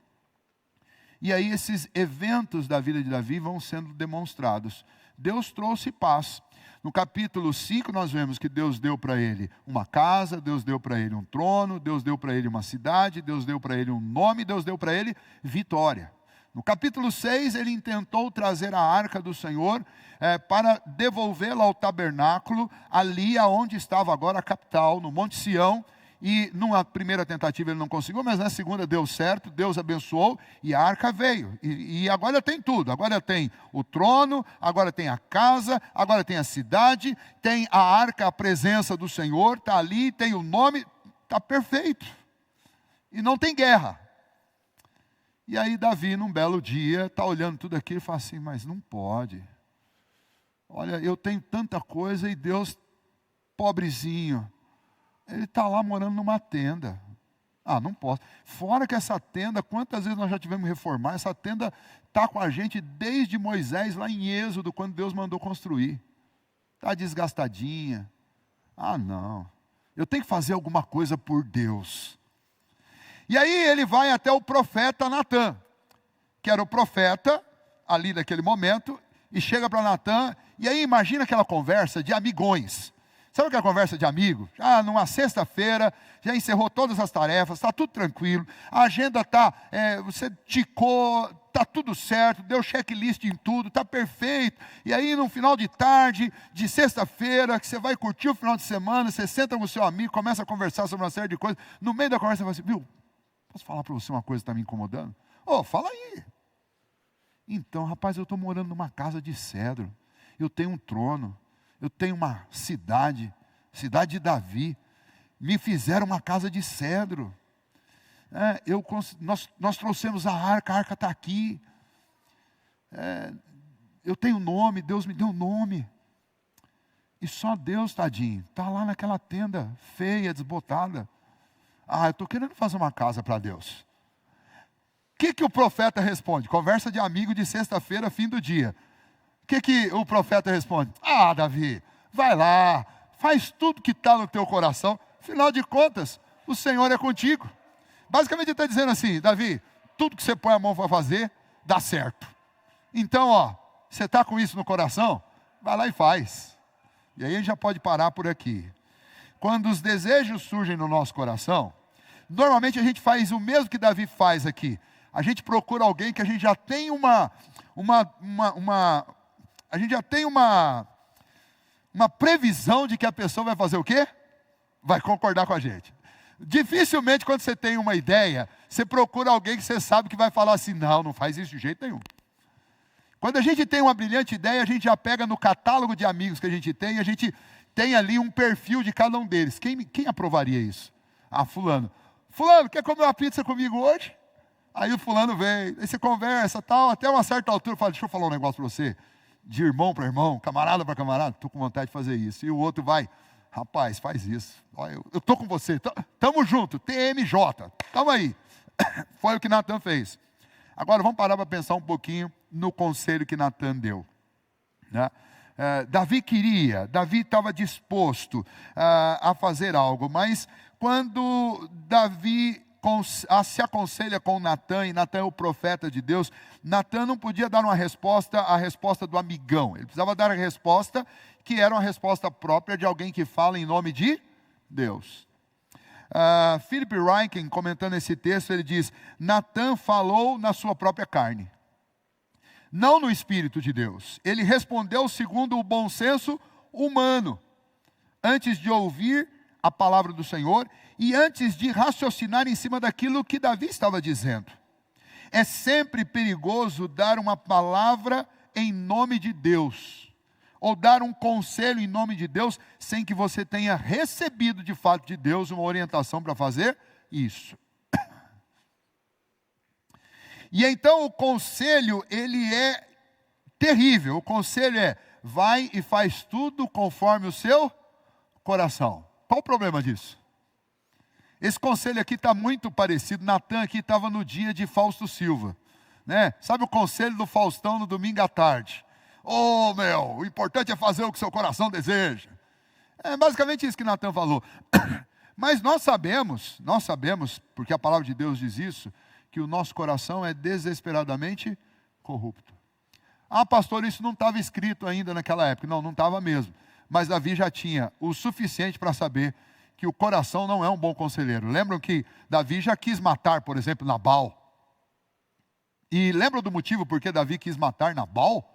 Speaker 1: E aí esses eventos da vida de Davi vão sendo demonstrados. Deus trouxe paz. No capítulo 5 nós vemos que Deus deu para ele uma casa, Deus deu para ele um trono, Deus deu para ele uma cidade, Deus deu para ele um nome, Deus deu para ele vitória. No capítulo 6 ele intentou trazer a arca do Senhor para devolvê-la ao tabernáculo, ali aonde estava agora a capital, no Monte Sião. E numa primeira tentativa ele não conseguiu, mas na segunda deu certo, Deus abençoou e a arca veio. E agora tem tudo, agora tem o trono, agora tem a casa, agora tem a cidade, tem a arca, a presença do Senhor, está ali, tem o nome, está perfeito. E não tem guerra. E aí Davi, num belo dia, está olhando tudo aquilo e fala assim, mas não pode. Olha, eu tenho tanta coisa e Deus, pobrezinho, ele está lá morando numa tenda. Ah, não posso. Fora que essa tenda, quantas vezes nós já tivemos que reformar, essa tenda está com a gente desde Moisés, lá em Êxodo, quando Deus mandou construir. Está desgastadinha. Ah, não. Eu tenho que fazer alguma coisa por Deus. E aí ele vai até o profeta Natã, que era o profeta ali naquele momento, e chega para Natã, e aí imagina aquela conversa de amigões. Sabe aquela conversa de amigo? Numa sexta-feira, já encerrou todas as tarefas, está tudo tranquilo, a agenda está, você ticou, está tudo certo, deu checklist em tudo, está perfeito. E aí no final de tarde, de sexta-feira, que você vai curtir o final de semana, você senta com o seu amigo, começa a conversar sobre uma série de coisas, no meio da conversa você fala assim, viu, posso falar para você uma coisa que está me incomodando? Fala aí. Então, rapaz, eu estou morando numa casa de cedro, eu tenho um trono, eu tenho uma cidade de Davi, me fizeram uma casa de cedro, nós trouxemos a arca está aqui, eu tenho nome, Deus me deu nome, e só Deus, tadinho, está lá naquela tenda feia, desbotada. Eu estou querendo fazer uma casa para Deus. O que o profeta responde? Conversa de amigo de sexta-feira, fim do dia. O que o profeta responde? Davi, vai lá, faz tudo que está no teu coração, afinal de contas, o Senhor é contigo. Basicamente ele está dizendo assim, Davi, tudo que você põe a mão para fazer, dá certo. Então, você está com isso no coração? Vai lá e faz. E aí a gente já pode parar por aqui. Quando os desejos surgem no nosso coração, normalmente a gente faz o mesmo que Davi faz aqui. A gente procura alguém que a gente já tem uma previsão de que a pessoa vai fazer o quê? Vai concordar com a gente. Dificilmente, quando você tem uma ideia, você procura alguém que você sabe que vai falar assim, não faz isso de jeito nenhum. Quando a gente tem uma brilhante ideia, a gente já pega no catálogo de amigos que a gente tem, a gente tem ali um perfil de cada um deles. Quem aprovaria isso? Fulano. Fulano, quer comer uma pizza comigo hoje? Aí o fulano vem, aí você conversa, tal, até uma certa altura, fala, deixa eu falar um negócio para você. De irmão para irmão, camarada para camarada, estou com vontade de fazer isso. E o outro vai, rapaz, faz isso. Eu estou com você, estamos juntos, TMJ, estamos aí. Foi o que Natã fez. Agora vamos parar para pensar um pouquinho no conselho que Natã deu. Né? Davi estava disposto a fazer algo, mas quando Davi se aconselha com Natã, e Natã é o profeta de Deus, Natã não podia dar a resposta do amigão, ele precisava dar a resposta que era uma resposta própria de alguém que fala em nome de Deus. Philip Ryken, comentando esse texto, ele diz, Natã falou na sua própria carne, não no Espírito de Deus. Ele respondeu segundo o bom senso humano, antes de ouvir a palavra do Senhor e antes de raciocinar em cima daquilo que Davi estava dizendo. É sempre perigoso dar uma palavra em nome de Deus, ou dar um conselho em nome de Deus, sem que você tenha recebido de fato de Deus uma orientação para fazer isso. E então o conselho, ele é terrível. O conselho é: vai e faz tudo conforme o seu coração. Qual o problema disso? Esse conselho aqui está muito parecido. Natan aqui estava no dia de Fausto Silva, né? Sabe o conselho do Faustão no domingo à tarde? O importante é fazer o que seu coração deseja. É basicamente isso que Natan falou. Mas nós sabemos, porque a palavra de Deus diz isso, que o nosso coração é desesperadamente corrupto. Ah, pastor, isso não estava escrito ainda naquela época. Não estava mesmo. Mas Davi já tinha o suficiente para saber que o coração não é um bom conselheiro. Lembram que Davi já quis matar, por exemplo, Nabal? E lembram do motivo por que Davi quis matar Nabal?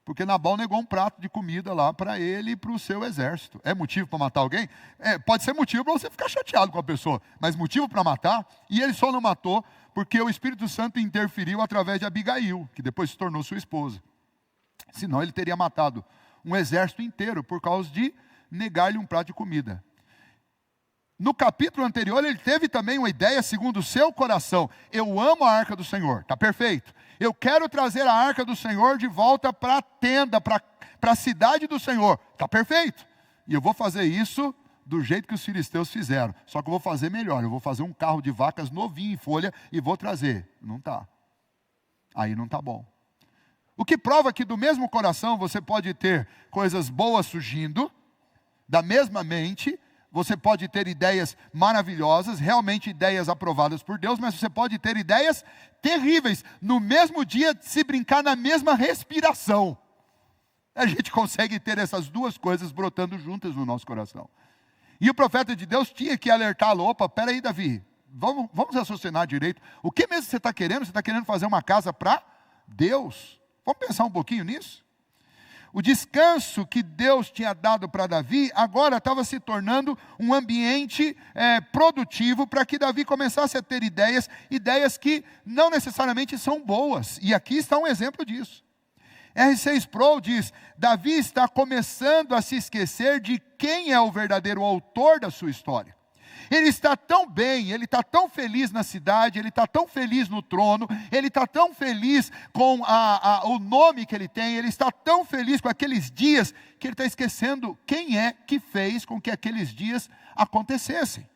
Speaker 1: Porque Nabal negou um prato de comida lá para ele e para o seu exército. É motivo para matar alguém? Pode ser motivo para você ficar chateado com a pessoa, mas motivo para matar? E ele só não matou porque o Espírito Santo interferiu através de Abigail, que depois se tornou sua esposa. Senão ele teria matado um exército inteiro por causa de negar-lhe um prato de comida. No capítulo anterior, ele teve também uma ideia segundo o seu coração. Eu amo a arca do Senhor, está perfeito. Eu quero trazer a arca do Senhor de volta para a tenda, para a cidade do Senhor, está perfeito. E eu vou fazer isso do jeito que os filisteus fizeram. Só que eu vou fazer melhor, eu vou fazer um carro de vacas novinho em folha e vou trazer. Não está. Aí não está bom. O que prova que do mesmo coração você pode ter coisas boas surgindo, da mesma mente. Você pode ter ideias maravilhosas, realmente ideias aprovadas por Deus, mas você pode ter ideias terríveis. No mesmo dia, se brincar na mesma respiração. A gente consegue ter essas duas coisas brotando juntas no nosso coração. E o profeta de Deus tinha que alertá-lo. Opa, peraí, Davi, vamos raciocinar direito. O que mesmo você está querendo? Você está querendo fazer uma casa para Deus? Vamos pensar um pouquinho nisso? O descanso que Deus tinha dado para Davi, agora estava se tornando um ambiente produtivo para que Davi começasse a ter ideias que não necessariamente são boas. E aqui está um exemplo disso. R.C. Sproul diz: Davi está começando a se esquecer de quem é o verdadeiro autor da sua história. Ele está tão bem, ele está tão feliz na cidade, ele está tão feliz no trono, ele está tão feliz com o nome que ele tem, ele está tão feliz com aqueles dias, que ele está esquecendo quem é que fez com que aqueles dias acontecessem.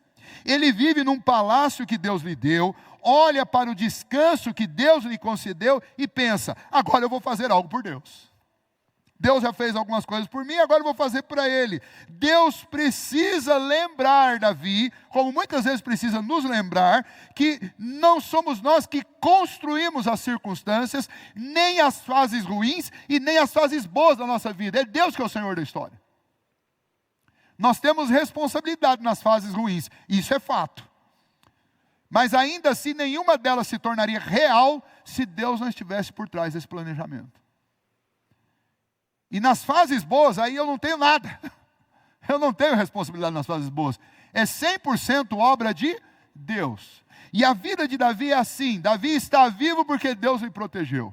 Speaker 1: Ele vive num palácio que Deus lhe deu, olha para o descanso que Deus lhe concedeu e pensa: agora eu vou fazer algo por Deus. Deus já fez algumas coisas por mim, agora eu vou fazer para Ele. Deus precisa lembrar Davi, como muitas vezes precisa nos lembrar, que não somos nós que construímos as circunstâncias, nem as fases ruins e nem as fases boas da nossa vida. É Deus que é o Senhor da história. Nós temos responsabilidade nas fases ruins, isso é fato. Mas ainda assim, nenhuma delas se tornaria real se Deus não estivesse por trás desse planejamento. E nas fases boas, aí eu não tenho nada. Eu não tenho responsabilidade nas fases boas. É 100% obra de Deus. E a vida de Davi é assim. Davi está vivo porque Deus lhe protegeu.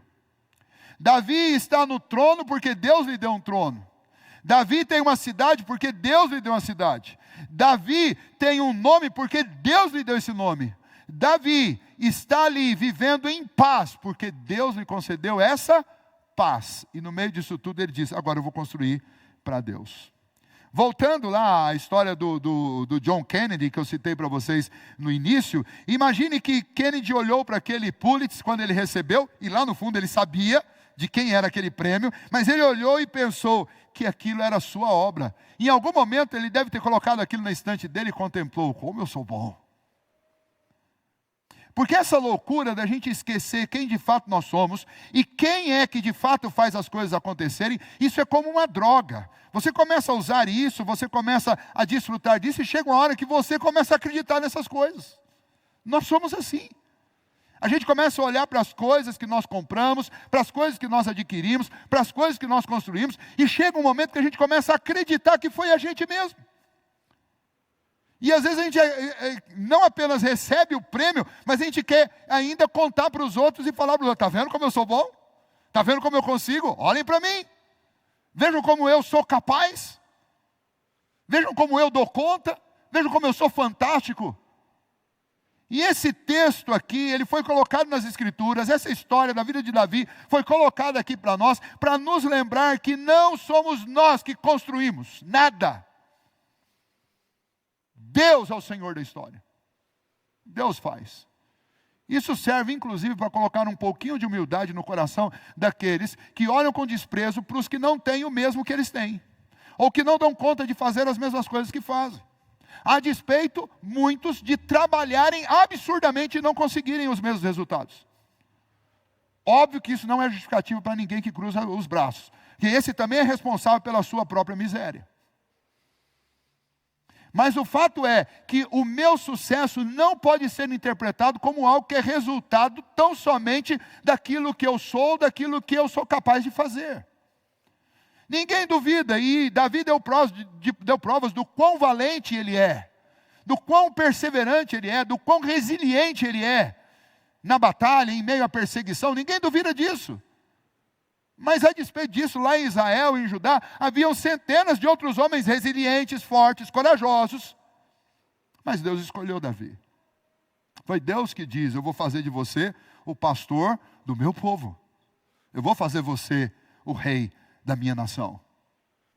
Speaker 1: Davi está no trono porque Deus lhe deu um trono. Davi tem uma cidade porque Deus lhe deu uma cidade. Davi tem um nome porque Deus lhe deu esse nome. Davi está ali vivendo em paz porque Deus lhe concedeu essa paz. E no meio disso tudo ele diz: agora eu vou construir para Deus. Voltando lá à história do John Kennedy, que eu citei para vocês no início, imagine que Kennedy olhou para aquele Pulitzer quando ele recebeu, e lá no fundo ele sabia de quem era aquele prêmio, mas ele olhou e pensou que aquilo era a sua obra. Em algum momento ele deve ter colocado aquilo na estante dele e contemplou: como eu sou bom. Porque essa loucura da gente esquecer quem de fato nós somos e quem é que de fato faz as coisas acontecerem, isso é como uma droga. Você começa a usar isso, você começa a desfrutar disso e chega uma hora que você começa a acreditar nessas coisas. Nós somos assim. A gente começa a olhar para as coisas que nós compramos, para as coisas que nós adquirimos, para as coisas que nós construímos, e chega um momento que a gente começa a acreditar que foi a gente mesmo. E às vezes a gente não apenas recebe o prêmio, mas a gente quer ainda contar para os outros e falar para os outros: está vendo como eu sou bom? Está vendo como eu consigo? Olhem para mim. Vejam como eu sou capaz. Vejam como eu dou conta. Vejam como eu sou fantástico. E esse texto aqui, ele foi colocado nas Escrituras, essa história da vida de Davi foi colocada aqui para nós, para nos lembrar que não somos nós que construímos nada. Deus é o Senhor da história. Deus faz. Isso serve inclusive para colocar um pouquinho de humildade no coração daqueles que olham com desprezo para os que não têm o mesmo que eles têm, ou que não dão conta de fazer as mesmas coisas que fazem. A despeito, muitos, de trabalharem absurdamente e não conseguirem os mesmos resultados. Óbvio que isso não é justificativo para ninguém que cruza os braços, que esse também é responsável pela sua própria miséria. Mas o fato é que o meu sucesso não pode ser interpretado como algo que é resultado tão somente daquilo que eu sou, daquilo que eu sou capaz de fazer. Ninguém duvida, e Davi deu provas do quão valente ele é, do quão perseverante ele é, do quão resiliente ele é na batalha, em meio à perseguição. Ninguém duvida disso. Mas a despeito disso, lá em Israel e em Judá, haviam centenas de outros homens resilientes, fortes, corajosos. Mas Deus escolheu Davi. Foi Deus que diz: eu vou fazer de você o pastor do meu povo. Eu vou fazer você o rei da minha nação.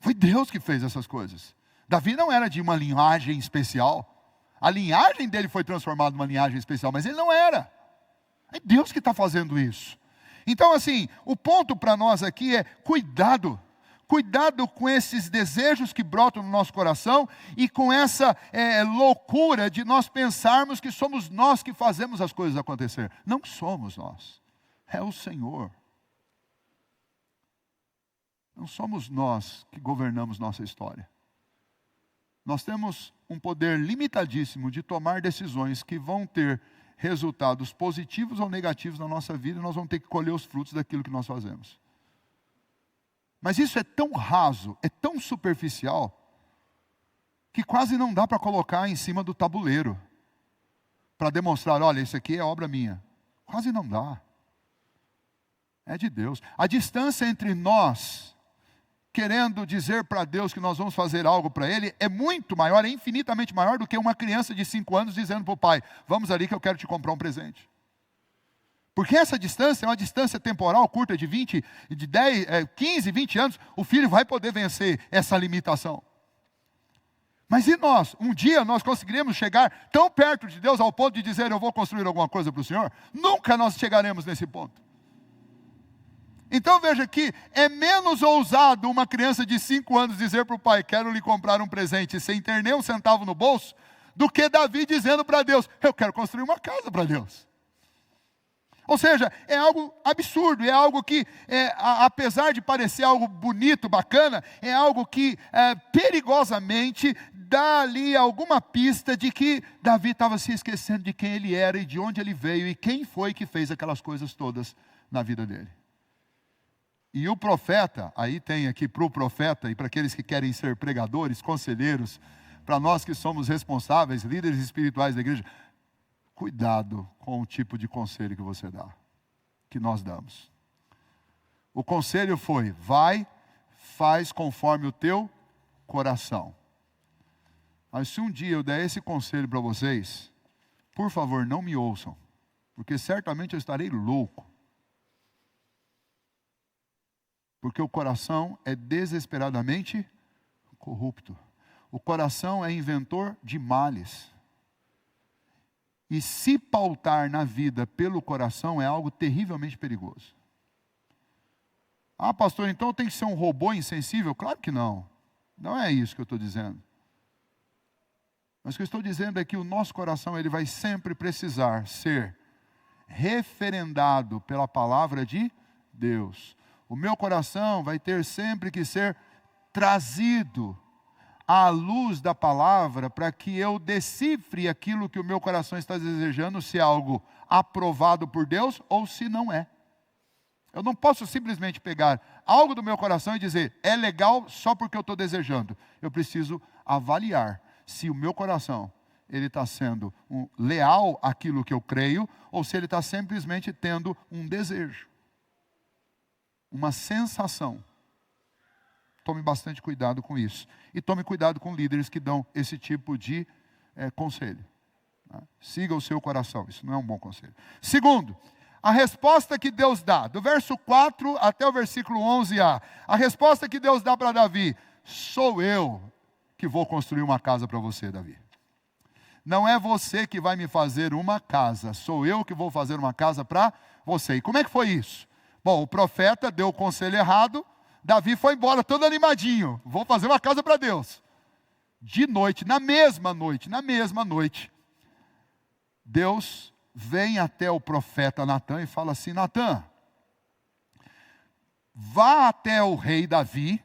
Speaker 1: Foi Deus que fez essas coisas. Davi não era de uma linhagem especial. A linhagem dele foi transformada numa linhagem especial, mas ele não era. É Deus que está fazendo isso. Então, assim, o ponto para nós aqui é cuidado. Cuidado com esses desejos que brotam no nosso coração e com essa loucura de nós pensarmos que somos nós que fazemos as coisas acontecer. Não somos nós. É o Senhor. Não somos nós que governamos nossa história. Nós temos um poder limitadíssimo de tomar decisões que vão ter resultados positivos ou negativos na nossa vida, e nós vamos ter que colher os frutos daquilo que nós fazemos. Mas isso é tão raso, é tão superficial, que quase não dá para colocar em cima do tabuleiro, para demonstrar: olha, isso aqui é obra minha. Quase não dá. É de Deus. A distância entre nós querendo dizer para Deus que nós vamos fazer algo para Ele, é muito maior, é infinitamente maior do que uma criança de 5 anos dizendo para o pai: vamos ali que eu quero te comprar um presente. Porque essa distância é uma distância temporal curta de 15, 20 anos, o filho vai poder vencer essa limitação. Mas e nós? Um dia nós conseguiremos chegar tão perto de Deus ao ponto de dizer: eu vou construir alguma coisa para o Senhor? Nunca nós chegaremos nesse ponto. Então veja que é menos ousado uma criança de 5 anos dizer para o pai: quero lhe comprar um presente sem ter nem um centavo no bolso, do que Davi dizendo para Deus: eu quero construir uma casa para Deus. Ou seja, é algo absurdo, é algo que, apesar de parecer algo bonito, bacana, é algo que perigosamente dá ali alguma pista de que Davi estava se esquecendo de quem ele era e de onde ele veio e quem foi que fez aquelas coisas todas na vida dele. E o profeta, aí tem aqui para o profeta e para aqueles que querem ser pregadores, conselheiros, para nós que somos responsáveis, líderes espirituais da igreja, cuidado com o tipo de conselho que você dá, que nós damos. O conselho foi: vai, faz conforme o teu coração. Mas se um dia eu der esse conselho para vocês, por favor, não me ouçam, porque certamente eu estarei louco. Porque o coração é desesperadamente corrupto. O coração é inventor de males. E se pautar na vida pelo coração é algo terrivelmente perigoso. Ah, pastor, então tem que ser um robô insensível? Claro que não. Não é isso que eu estou dizendo. Mas o que eu estou dizendo é que o nosso coração ele vai sempre precisar ser referendado pela palavra de Deus. O meu coração vai ter sempre que ser trazido à luz da palavra para que eu decifre aquilo que o meu coração está desejando, se é algo aprovado por Deus ou se não é. Eu não posso simplesmente pegar algo do meu coração e dizer: é legal só porque eu estou desejando. Eu preciso avaliar se o meu coração ele está sendo leal àquilo que eu creio ou se ele está simplesmente tendo um desejo. Uma sensação. tome bastante cuidado com isso. E tome cuidado com líderes que dão esse tipo de conselho. Tá? Siga o seu coração, isso não é um bom conselho. Segundo, a resposta que Deus dá, do verso 4 até o versículo 11a, a resposta que Deus dá para Davi: sou eu que vou construir uma casa para você, Davi. Não é você que vai me fazer uma casa, sou eu que vou fazer uma casa para você. E como é que foi isso? Bom, o profeta deu o conselho errado, Davi foi embora todo animadinho, vou fazer uma casa para Deus. De noite, na mesma noite, Deus vem até o profeta Natã e fala assim: Natã, vá até o rei Davi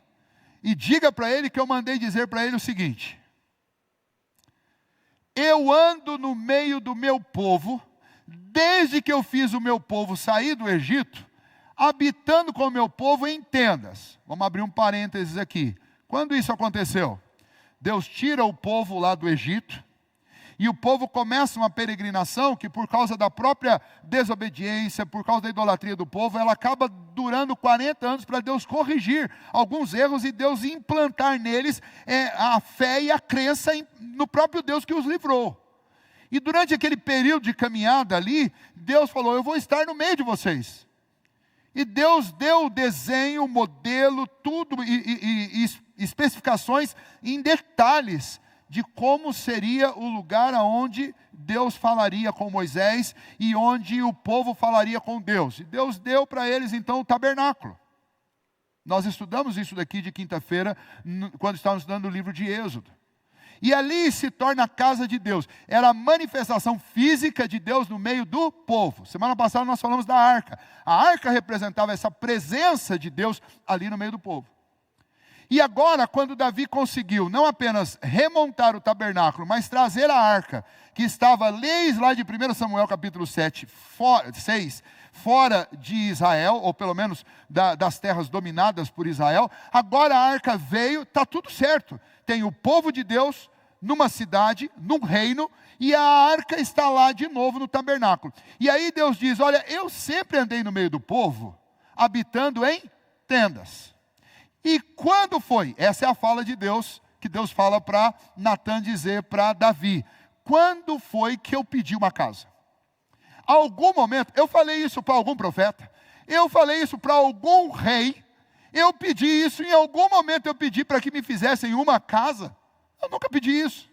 Speaker 1: e diga para ele que eu mandei dizer para ele o seguinte: eu ando no meio do meu povo, desde que eu fiz o meu povo sair do Egito, habitando com o meu povo em tendas. Vamos abrir um parênteses aqui. Quando isso aconteceu? Deus tira o povo lá do Egito, e o povo começa uma peregrinação que, por causa da própria desobediência, por causa da idolatria do povo, ela acaba durando 40 anos para Deus corrigir alguns erros e Deus implantar neles a fé e a crença no próprio Deus que os livrou. E durante aquele período de caminhada ali, Deus falou: eu vou estar no meio de vocês. E Deus deu o desenho, o modelo, tudo, e especificações em detalhes de como seria o lugar onde Deus falaria com Moisés e onde o povo falaria com Deus. E Deus deu para eles então o tabernáculo. Nós estudamos isso daqui de quinta-feira, quando estávamos estudando o livro de Êxodo. E ali se torna a casa de Deus. Era a manifestação física de Deus no meio do povo. Semana passada nós falamos da arca. A arca representava essa presença de Deus ali no meio do povo. E agora, quando Davi conseguiu não apenas remontar o tabernáculo, mas trazer a arca, que estava desde lá de 1 Samuel capítulo 6, fora de Israel, ou pelo menos das terras dominadas por Israel, agora a arca veio, está tudo certo. Tem o povo de Deus numa cidade, num reino, e a arca está lá de novo no tabernáculo. E aí Deus diz: olha, eu sempre andei no meio do povo, habitando em tendas. E quando foi? Essa é a fala de Deus, que Deus fala para Natã dizer para Davi: quando foi que eu pedi uma casa? Algum momento, eu falei isso para algum profeta, eu falei isso para algum rei, eu pedi isso, em algum momento eu pedi para que me fizessem uma casa? Eu nunca pedi isso.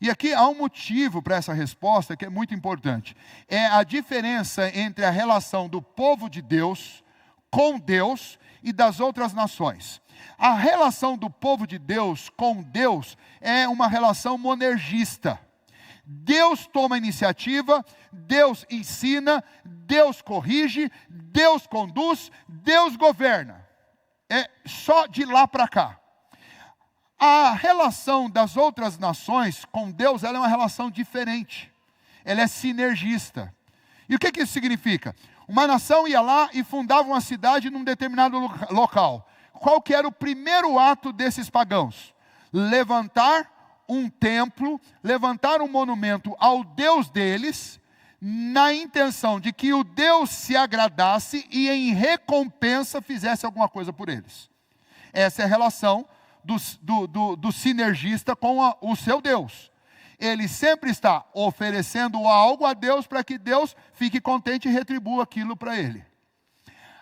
Speaker 1: E aqui há um motivo para essa resposta que é muito importante. É a diferença entre a relação do povo de Deus com Deus e das outras nações. A relação do povo de Deus com Deus é uma relação monergista. Deus toma a iniciativa, Deus ensina, Deus corrige, Deus conduz, Deus governa. É só de lá para cá. A relação das outras nações com Deus, ela é uma relação diferente. Ela é sinergista. E o que isso significa? Uma nação ia lá e fundava uma cidade num determinado local. Qual que era o primeiro ato desses pagãos? Levantar um templo, levantar um monumento ao Deus deles, na intenção de que o Deus se agradasse e em recompensa fizesse alguma coisa por eles. Essa é a relação do sinergista com o seu Deus. Ele sempre está oferecendo algo a Deus para que Deus fique contente e retribua aquilo para ele.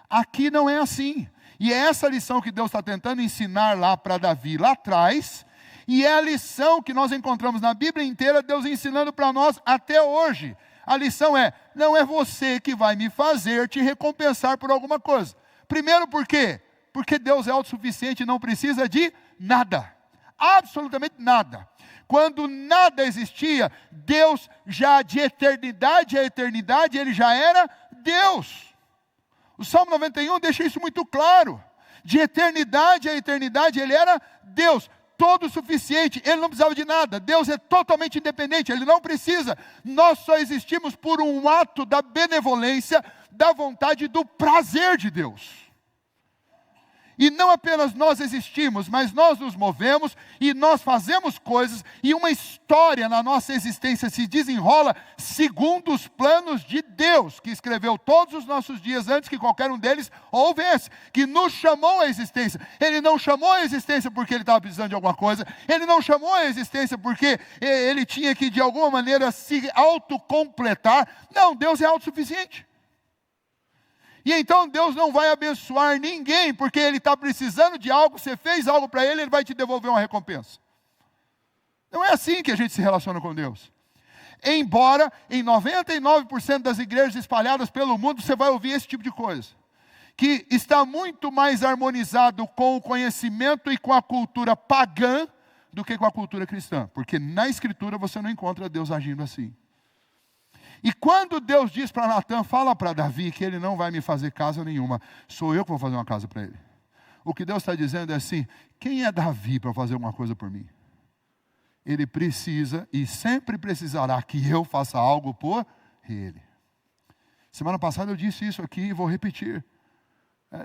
Speaker 1: Aqui não é assim. E é essa lição que Deus está tentando ensinar lá para Davi, lá atrás. E é a lição que nós encontramos na Bíblia inteira, Deus ensinando para nós até hoje. A lição é: não é você que vai me fazer te recompensar por alguma coisa. Primeiro, por quê? Porque Deus é autossuficiente e não precisa de nada. Absolutamente nada. Quando nada existia, Deus já de eternidade a eternidade, Ele já era Deus. O Salmo 91 deixa isso muito claro. De eternidade a eternidade, Ele era Deus. Todo suficiente, Ele não precisava de nada. Deus é totalmente independente, Ele não precisa. Nós só existimos por um ato da benevolência, da vontade e do prazer de Deus. E não apenas nós existimos, mas nós nos movemos e nós fazemos coisas e uma história na nossa existência se desenrola segundo os planos de Deus, que escreveu todos os nossos dias antes que qualquer um deles houvesse, que nos chamou à existência. Ele não chamou à existência porque ele estava precisando de alguma coisa, ele não chamou à existência porque ele tinha que de alguma maneira se autocompletar. Não, Deus é autossuficiente. E então Deus não vai abençoar ninguém, porque Ele está precisando de algo, você fez algo para Ele, Ele vai te devolver uma recompensa. Não é assim que a gente se relaciona com Deus. Embora em 99% das igrejas espalhadas pelo mundo, você vai ouvir esse tipo de coisa. Que está muito mais harmonizado com o conhecimento e com a cultura pagã do que com a cultura cristã. Porque na Escritura você não encontra Deus agindo assim. E quando Deus diz para Natan, fala para Davi que ele não vai me fazer casa nenhuma, sou eu que vou fazer uma casa para ele. O que Deus está dizendo é assim, quem é Davi para fazer alguma coisa por mim? Ele precisa e sempre precisará que eu faça algo por ele. Semana passada eu disse isso aqui e vou repetir.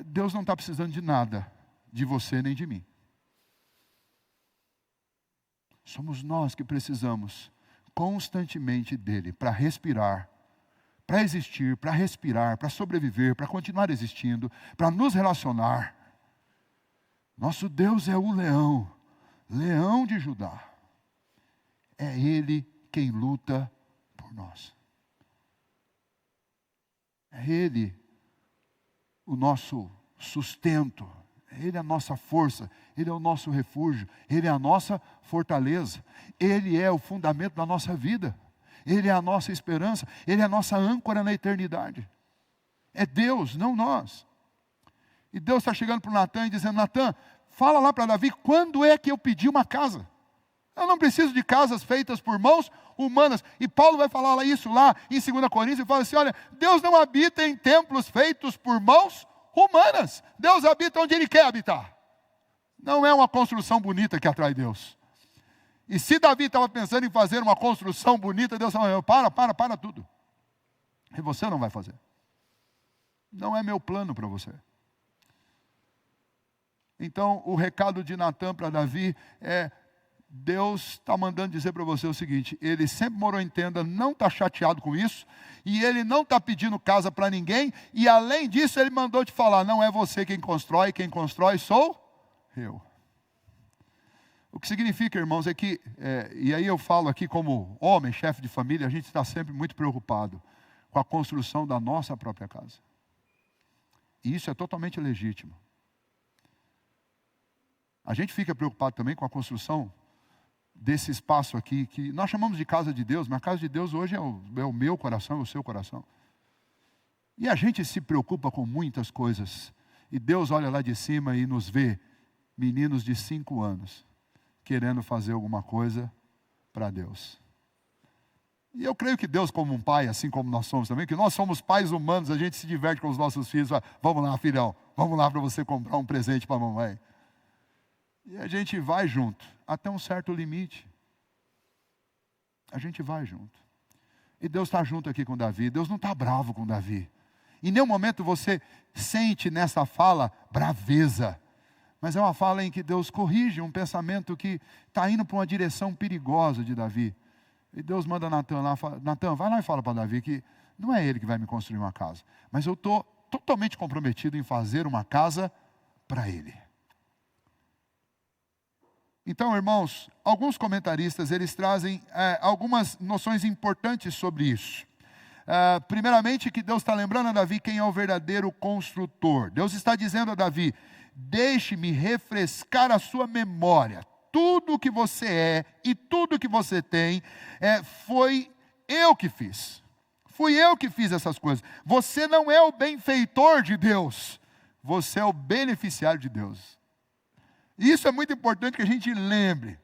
Speaker 1: Deus não está precisando de nada, de você nem de mim. Somos nós que precisamos constantemente dele, para respirar, para existir, para respirar, para sobreviver, para continuar existindo, para nos relacionar. Nosso Deus é o leão, leão de Judá. É Ele quem luta por nós. É Ele o nosso sustento. Ele é a nossa força, Ele é o nosso refúgio, Ele é a nossa fortaleza, Ele é o fundamento da nossa vida, Ele é a nossa esperança, Ele é a nossa âncora na eternidade. É Deus, não nós. E Deus está chegando para o Natan e dizendo, Natan, fala lá para Davi, quando é que eu pedi uma casa? Eu não preciso de casas feitas por mãos humanas. E Paulo vai falar isso lá em 2 Coríntios, e fala assim, olha, Deus não habita em templos feitos por mãos humanas. Deus habita onde Ele quer habitar. Não é uma construção bonita que atrai Deus. E se Davi estava pensando em fazer uma construção bonita, Deus falou, para tudo. E você não vai fazer. Não é meu plano para você. Então, o recado de Natan para Davi é, Deus está mandando dizer para você o seguinte, Ele sempre morou em tenda, não está chateado com isso, e Ele não está pedindo casa para ninguém, e além disso Ele mandou te falar, não é você quem constrói sou eu. O que significa, irmãos, é que, e aí eu falo aqui como homem, chefe de família, a gente está sempre muito preocupado com a construção da nossa própria casa. E isso é totalmente legítimo. A gente fica preocupado também com a construção desse espaço aqui, que nós chamamos de casa de Deus, mas a casa de Deus hoje é o meu coração, é o seu coração. E a gente se preocupa com muitas coisas, e Deus olha lá de cima e nos vê, meninos de 5 anos, querendo fazer alguma coisa para Deus. E eu creio que Deus, como um pai, assim como nós somos também, que nós somos pais humanos, a gente se diverte com os nossos filhos, fala, vamos lá filhão, vamos lá para você comprar um presente para a mamãe. E a gente vai junto, até um certo limite. A gente vai junto. E Deus está junto aqui com Davi. Deus não está bravo com Davi. Em nenhum momento você sente nessa fala braveza. Mas é uma fala em que Deus corrige um pensamento que está indo para uma direção perigosa de Davi. E Deus manda Natan lá, Natan, vai lá e fala para Davi que não é ele que vai me construir uma casa. Mas eu estou totalmente comprometido em fazer uma casa para ele. Então, irmãos, alguns comentaristas, eles trazem algumas noções importantes sobre isso. Primeiramente, que Deus está lembrando a Davi quem é o verdadeiro construtor. Deus está dizendo a Davi, deixe-me refrescar a sua memória. Tudo que você é e tudo que você tem, foi eu que fiz. Fui eu que fiz essas coisas. Você não é o benfeitor de Deus, você é o beneficiário de Deus. Isso é muito importante que a gente lembre.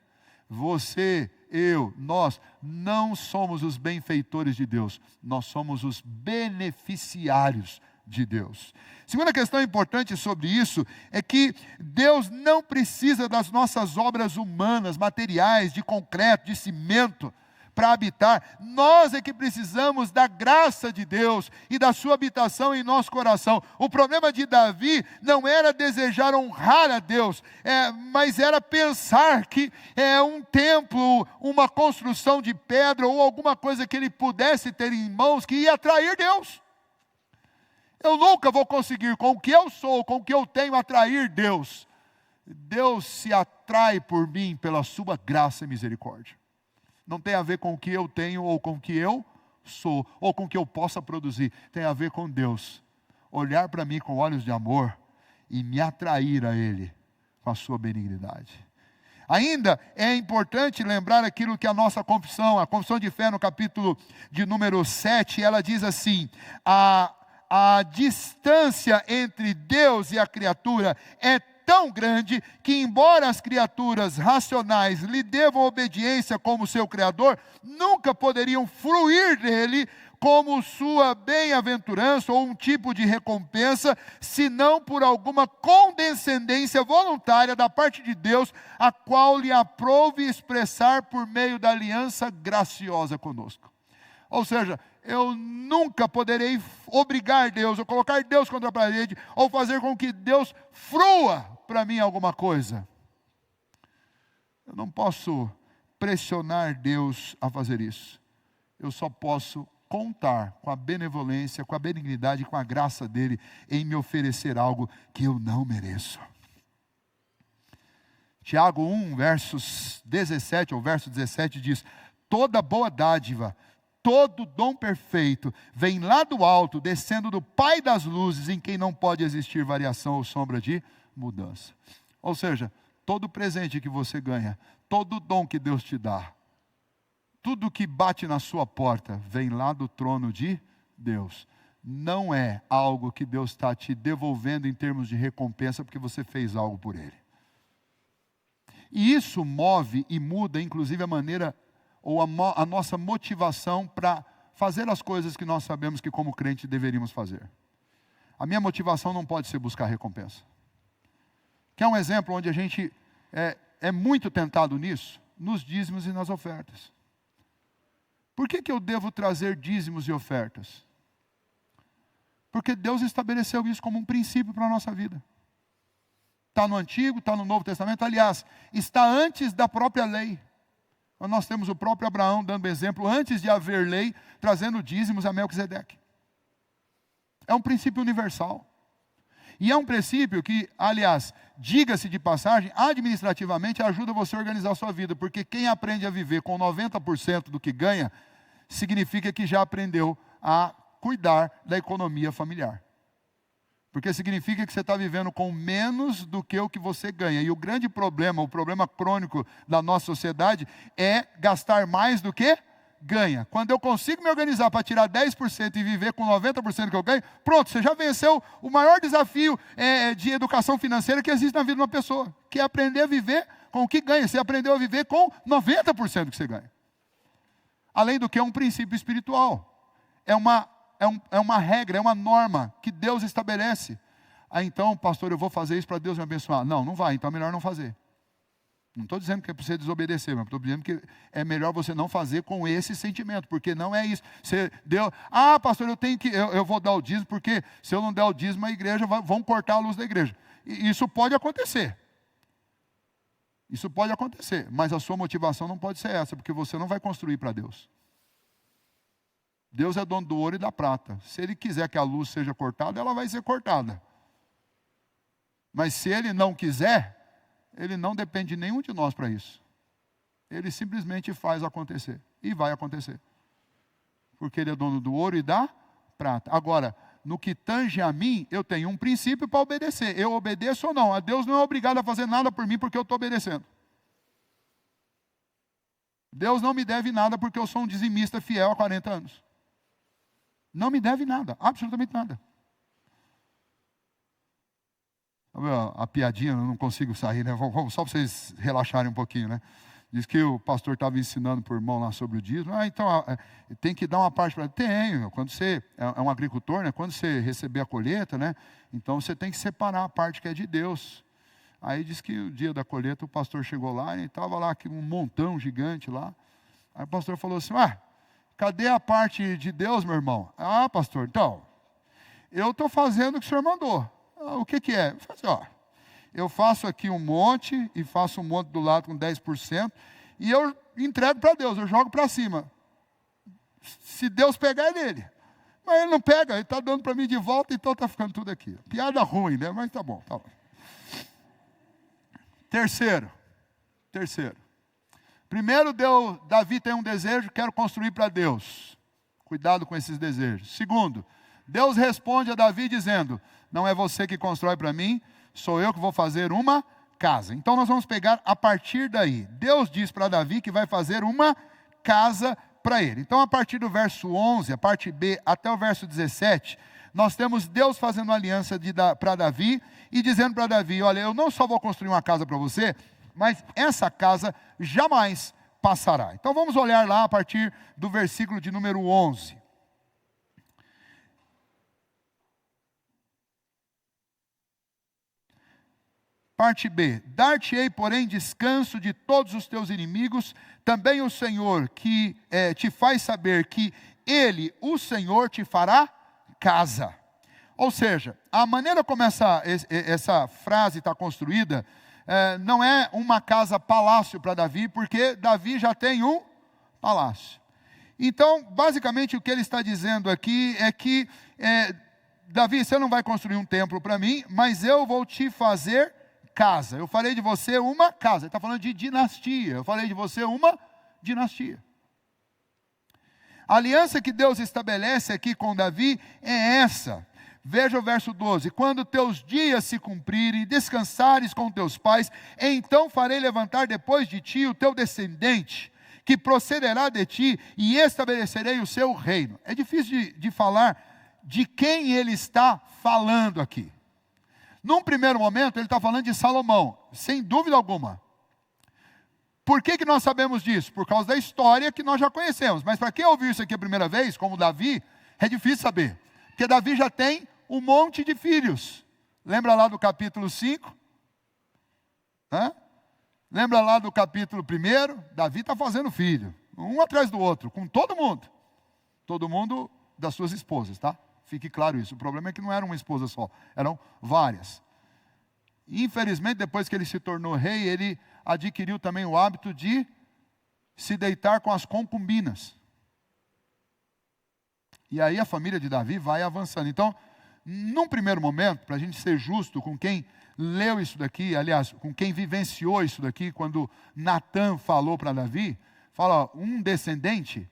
Speaker 1: Você, eu, nós não somos os benfeitores de Deus. Nós somos os beneficiários de Deus. Segunda questão importante sobre isso é que Deus não precisa das nossas obras humanas, materiais, de concreto, de cimento, para habitar. Nós é que precisamos da graça de Deus e da sua habitação em nosso coração. O problema de Davi não era desejar honrar a Deus, mas era pensar que um templo, uma construção de pedra ou alguma coisa que ele pudesse ter em mãos que ia atrair Deus. Eu nunca vou conseguir, com o que eu sou, com o que eu tenho, atrair Deus. Deus se atrai por mim pela sua graça e misericórdia. Não tem a ver com o que eu tenho, ou com o que eu sou, ou com o que eu possa produzir. Tem a ver com Deus olhar para mim com olhos de amor e me atrair a Ele com a sua benignidade. Ainda é importante lembrar aquilo que a nossa confissão, a confissão de fé no capítulo de número 7, ela diz assim: a distância entre Deus e a criatura é tão grande que, embora as criaturas racionais lhe devam obediência como seu Criador, nunca poderiam fruir dele como sua bem-aventurança ou um tipo de recompensa, senão por alguma condescendência voluntária da parte de Deus, a qual lhe aprouve expressar por meio da aliança graciosa conosco. Ou seja, eu nunca poderei obrigar Deus, ou colocar Deus contra a parede, ou fazer com que Deus frua para mim alguma coisa. Eu não posso pressionar Deus a fazer isso. Eu só posso contar com a benevolência, com a benignidade, com a graça dele em me oferecer algo que eu não mereço. Tiago 1, versos 17 ou verso 17 diz: toda boa dádiva, todo dom perfeito vem lá do alto, descendo do Pai das luzes, em quem não pode existir variação ou sombra de mudança. Ou seja, todo presente que você ganha, todo dom que Deus te dá, tudo que bate na sua porta, vem lá do trono de Deus. Não é algo que Deus está te devolvendo em termos de recompensa, porque você fez algo por Ele. E isso move e muda, inclusive, a maneira ou a nossa motivação para fazer as coisas que nós sabemos que como crente deveríamos fazer. A minha motivação não pode ser buscar recompensa. Quer um exemplo onde a gente é muito tentado nisso? Nos dízimos e nas ofertas. Por que eu devo trazer dízimos e ofertas? Porque Deus estabeleceu isso como um princípio para a nossa vida. Está no Antigo, está no Novo Testamento, aliás, está antes da própria lei. Nós temos o próprio Abraão dando exemplo, antes de haver lei, trazendo dízimos a Melquisedeque. É um princípio universal. E é um princípio que, aliás, diga-se de passagem, administrativamente ajuda você a organizar a sua vida, porque quem aprende a viver com 90% do que ganha, significa que já aprendeu a cuidar da economia familiar. Porque significa que você está vivendo com menos do que o que você ganha. E o grande problema, o problema crônico da nossa sociedade é gastar mais do que ganha. Quando eu consigo me organizar para tirar 10% e viver com 90% que eu ganho, pronto, você já venceu o maior desafio de educação financeira que existe na vida de uma pessoa, que é aprender a viver com o que ganha. Você aprendeu a viver com 90% que você ganha. Além do que é um princípio espiritual. É uma regra, é uma norma que Deus estabelece. Então, pastor, eu vou fazer isso para Deus me abençoar. Não vai, então é melhor não fazer. Não estou dizendo que é para você desobedecer, mas estou dizendo que é melhor você não fazer com esse sentimento, porque não é isso. Você deu, pastor, eu vou dar o dízimo, porque se eu não der o dízimo, a igreja vão cortar a luz da igreja. E isso pode acontecer. Isso pode acontecer, mas a sua motivação não pode ser essa, porque você não vai construir para Deus. Deus é dono do ouro e da prata. Se Ele quiser que a luz seja cortada, ela vai ser cortada. Mas se Ele não quiser, Ele não depende de nenhum de nós para isso. Ele simplesmente faz acontecer. E vai acontecer. Porque Ele é dono do ouro e da prata. Agora, no que tange a mim, eu tenho um princípio para obedecer. Eu obedeço ou não? A Deus não é obrigado a fazer nada por mim porque eu estou obedecendo. Deus não me deve nada porque eu sou um dizimista fiel há 40 anos. Não me deve nada, absolutamente nada. A piadinha, eu não consigo sair, né? Só para vocês relaxarem um pouquinho, né? Diz que o pastor estava ensinando para o irmão lá sobre o dízimo. Então, tem que dar uma parte para ele. Tem, quando você é um agricultor, né? Quando você receber a colheita, né? Então você tem que separar a parte que é de Deus. Aí diz que o dia da colheita o pastor chegou lá e estava lá um montão gigante lá. Aí o pastor falou assim, cadê a parte de Deus, meu irmão? Ah, pastor, então, eu estou fazendo o que o senhor mandou. O que é? Eu falei assim, eu faço aqui um monte, e faço um monte do lado com 10%, e eu entrego para Deus, eu jogo para cima. Se Deus pegar, é dele. Mas ele não pega, ele está dando para mim de volta, então está ficando tudo aqui. Piada ruim, né? Mas tá bom, tá bom. Terceiro. Primeiro, Davi tem um desejo, quero construir para Deus. Cuidado com esses desejos. Segundo, Deus responde a Davi dizendo, não é você que constrói para mim, sou eu que vou fazer uma casa. Então nós vamos pegar a partir daí. Deus diz para Davi que vai fazer uma casa para ele. Então a partir do verso 11, a parte B, até o verso 17, nós temos Deus fazendo uma aliança para Davi e dizendo para Davi, olha, eu não só vou construir uma casa para você, mas essa casa jamais passará. Então vamos olhar lá a partir do versículo de número 11. Parte B, dar-te-ei, porém, descanso de todos os teus inimigos, também o Senhor que te faz saber que Ele, o Senhor, te fará casa. Ou seja, a maneira como essa frase está construída, não é uma casa palácio para Davi, porque Davi já tem um palácio. Então, basicamente, o que ele está dizendo aqui é que, Davi, você não vai construir um templo para mim, mas eu vou te fazer casa. Eu farei de você uma casa. Ele está falando de dinastia. Eu farei de você uma dinastia. A aliança que Deus estabelece aqui com Davi é essa. Veja o verso 12. Quando teus dias se cumprirem, descansares com teus pais, então farei levantar depois de ti o teu descendente, que procederá de ti, e estabelecerei o seu reino. É difícil de falar de quem ele está falando aqui. Num primeiro momento, ele está falando de Salomão, sem dúvida alguma. Por que nós sabemos disso? Por causa da história que nós já conhecemos. Mas para quem ouviu isso aqui a primeira vez, como Davi, é difícil saber. Porque Davi já tem um monte de filhos. Lembra lá do capítulo 5? Lembra lá do capítulo 1? Davi está fazendo filho, um atrás do outro, com todo mundo. Todo mundo das suas esposas, tá? Fique claro isso. O problema é que não era uma esposa só, eram várias. Infelizmente, depois que ele se tornou rei, ele adquiriu também o hábito de se deitar com as concubinas. E aí a família de Davi vai avançando. Então, num primeiro momento, para a gente ser justo com quem leu isso daqui, aliás, com quem vivenciou isso daqui, quando Natã falou para Davi, fala, um descendente,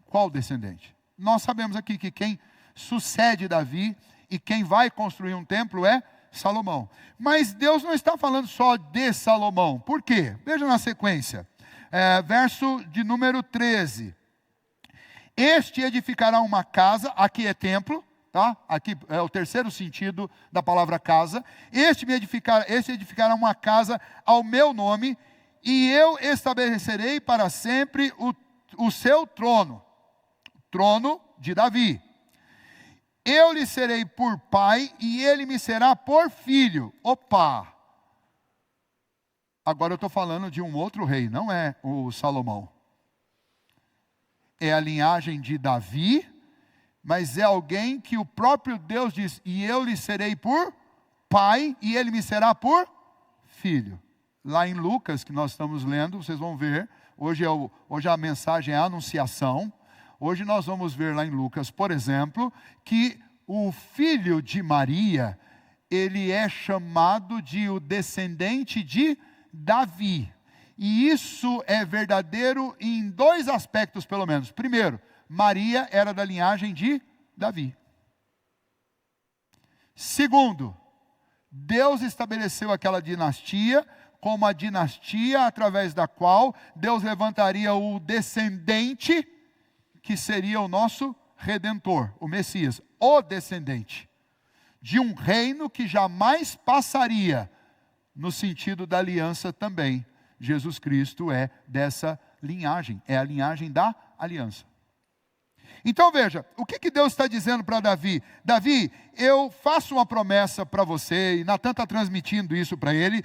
Speaker 1: qual descendente? Nós sabemos aqui que quem sucede Davi e quem vai construir um templo é Salomão. Mas Deus não está falando só de Salomão. Por quê? Veja na sequência. Verso de número 13. Este edificará uma casa, aqui é templo, tá? Aqui é o terceiro sentido da palavra casa. Este edificará uma casa ao meu nome, e eu estabelecerei para sempre o seu trono. Trono de Davi. Eu lhe serei por pai e ele me será por filho. Opa! Agora eu estou falando de um outro rei, não é o Salomão. É a linhagem de Davi, mas é alguém que o próprio Deus diz, e eu lhe serei por pai e ele me será por filho. Lá em Lucas, que nós estamos lendo, vocês vão ver, hoje a mensagem é a anunciação. Hoje nós vamos ver lá em Lucas, por exemplo, que o filho de Maria, ele é chamado de o descendente de Davi. E isso é verdadeiro em dois aspectos, pelo menos. Primeiro, Maria era da linhagem de Davi. Segundo, Deus estabeleceu aquela dinastia como a dinastia através da qual Deus levantaria o descendente que seria o nosso Redentor, o Messias, o descendente de um reino que jamais passaria, no sentido da aliança também. Jesus Cristo é dessa linhagem, é a linhagem da aliança. Então veja, o que Deus está dizendo para Davi? Davi, eu faço uma promessa para você, e Natan está transmitindo isso para ele.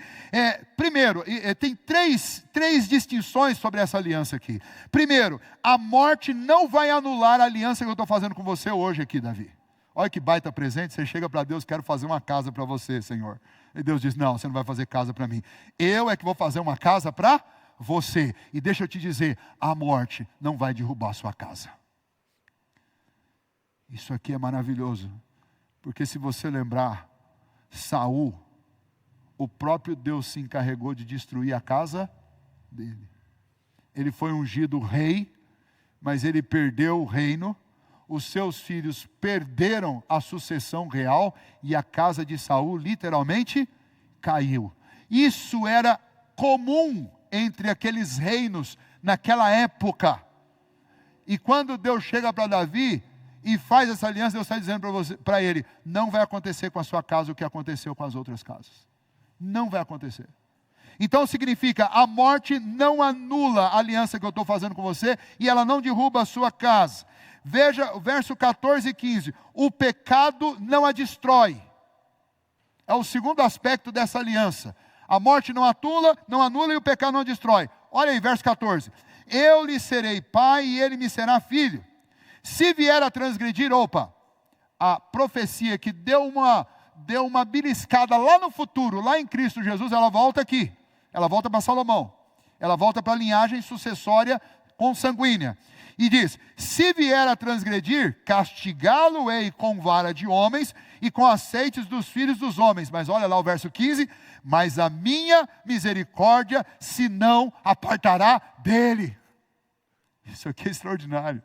Speaker 1: Primeiro, tem três distinções sobre essa aliança aqui. Primeiro, a morte não vai anular a aliança que eu estou fazendo com você hoje aqui, Davi. Olha que baita presente, você chega para Deus, quero fazer uma casa para você, Senhor. E Deus diz, não, você não vai fazer casa para mim. Eu é que vou fazer uma casa para você. E deixa eu te dizer, a morte não vai derrubar a sua casa. Isso aqui é maravilhoso, porque se você lembrar, Saul, o próprio Deus se encarregou de destruir a casa dele. Ele foi ungido rei, mas ele perdeu o reino, os seus filhos perderam a sucessão real, e a casa de Saul literalmente caiu. Isso era comum entre aqueles reinos naquela época. E quando Deus chega para Davi e faz essa aliança, Deus está dizendo para ele, não vai acontecer com a sua casa o que aconteceu com as outras casas. Não vai acontecer. Então significa, a morte não anula a aliança que eu estou fazendo com você, e ela não derruba a sua casa. Veja o verso 14 e 15, o pecado não a destrói. É o segundo aspecto dessa aliança. A morte não anula e o pecado não a destrói. Olha aí, verso 14. Eu lhe serei pai e ele me será filho. Se vier a transgredir, a profecia que deu uma beliscada lá no futuro, lá em Cristo Jesus, ela volta aqui. Ela volta para Salomão. Ela volta para a linhagem sucessória consanguínea. E diz, se vier a transgredir, castigá-lo-ei com vara de homens e com aceites dos filhos dos homens. Mas olha lá o verso 15, mas a minha misericórdia se não apartará dele. Isso aqui é extraordinário.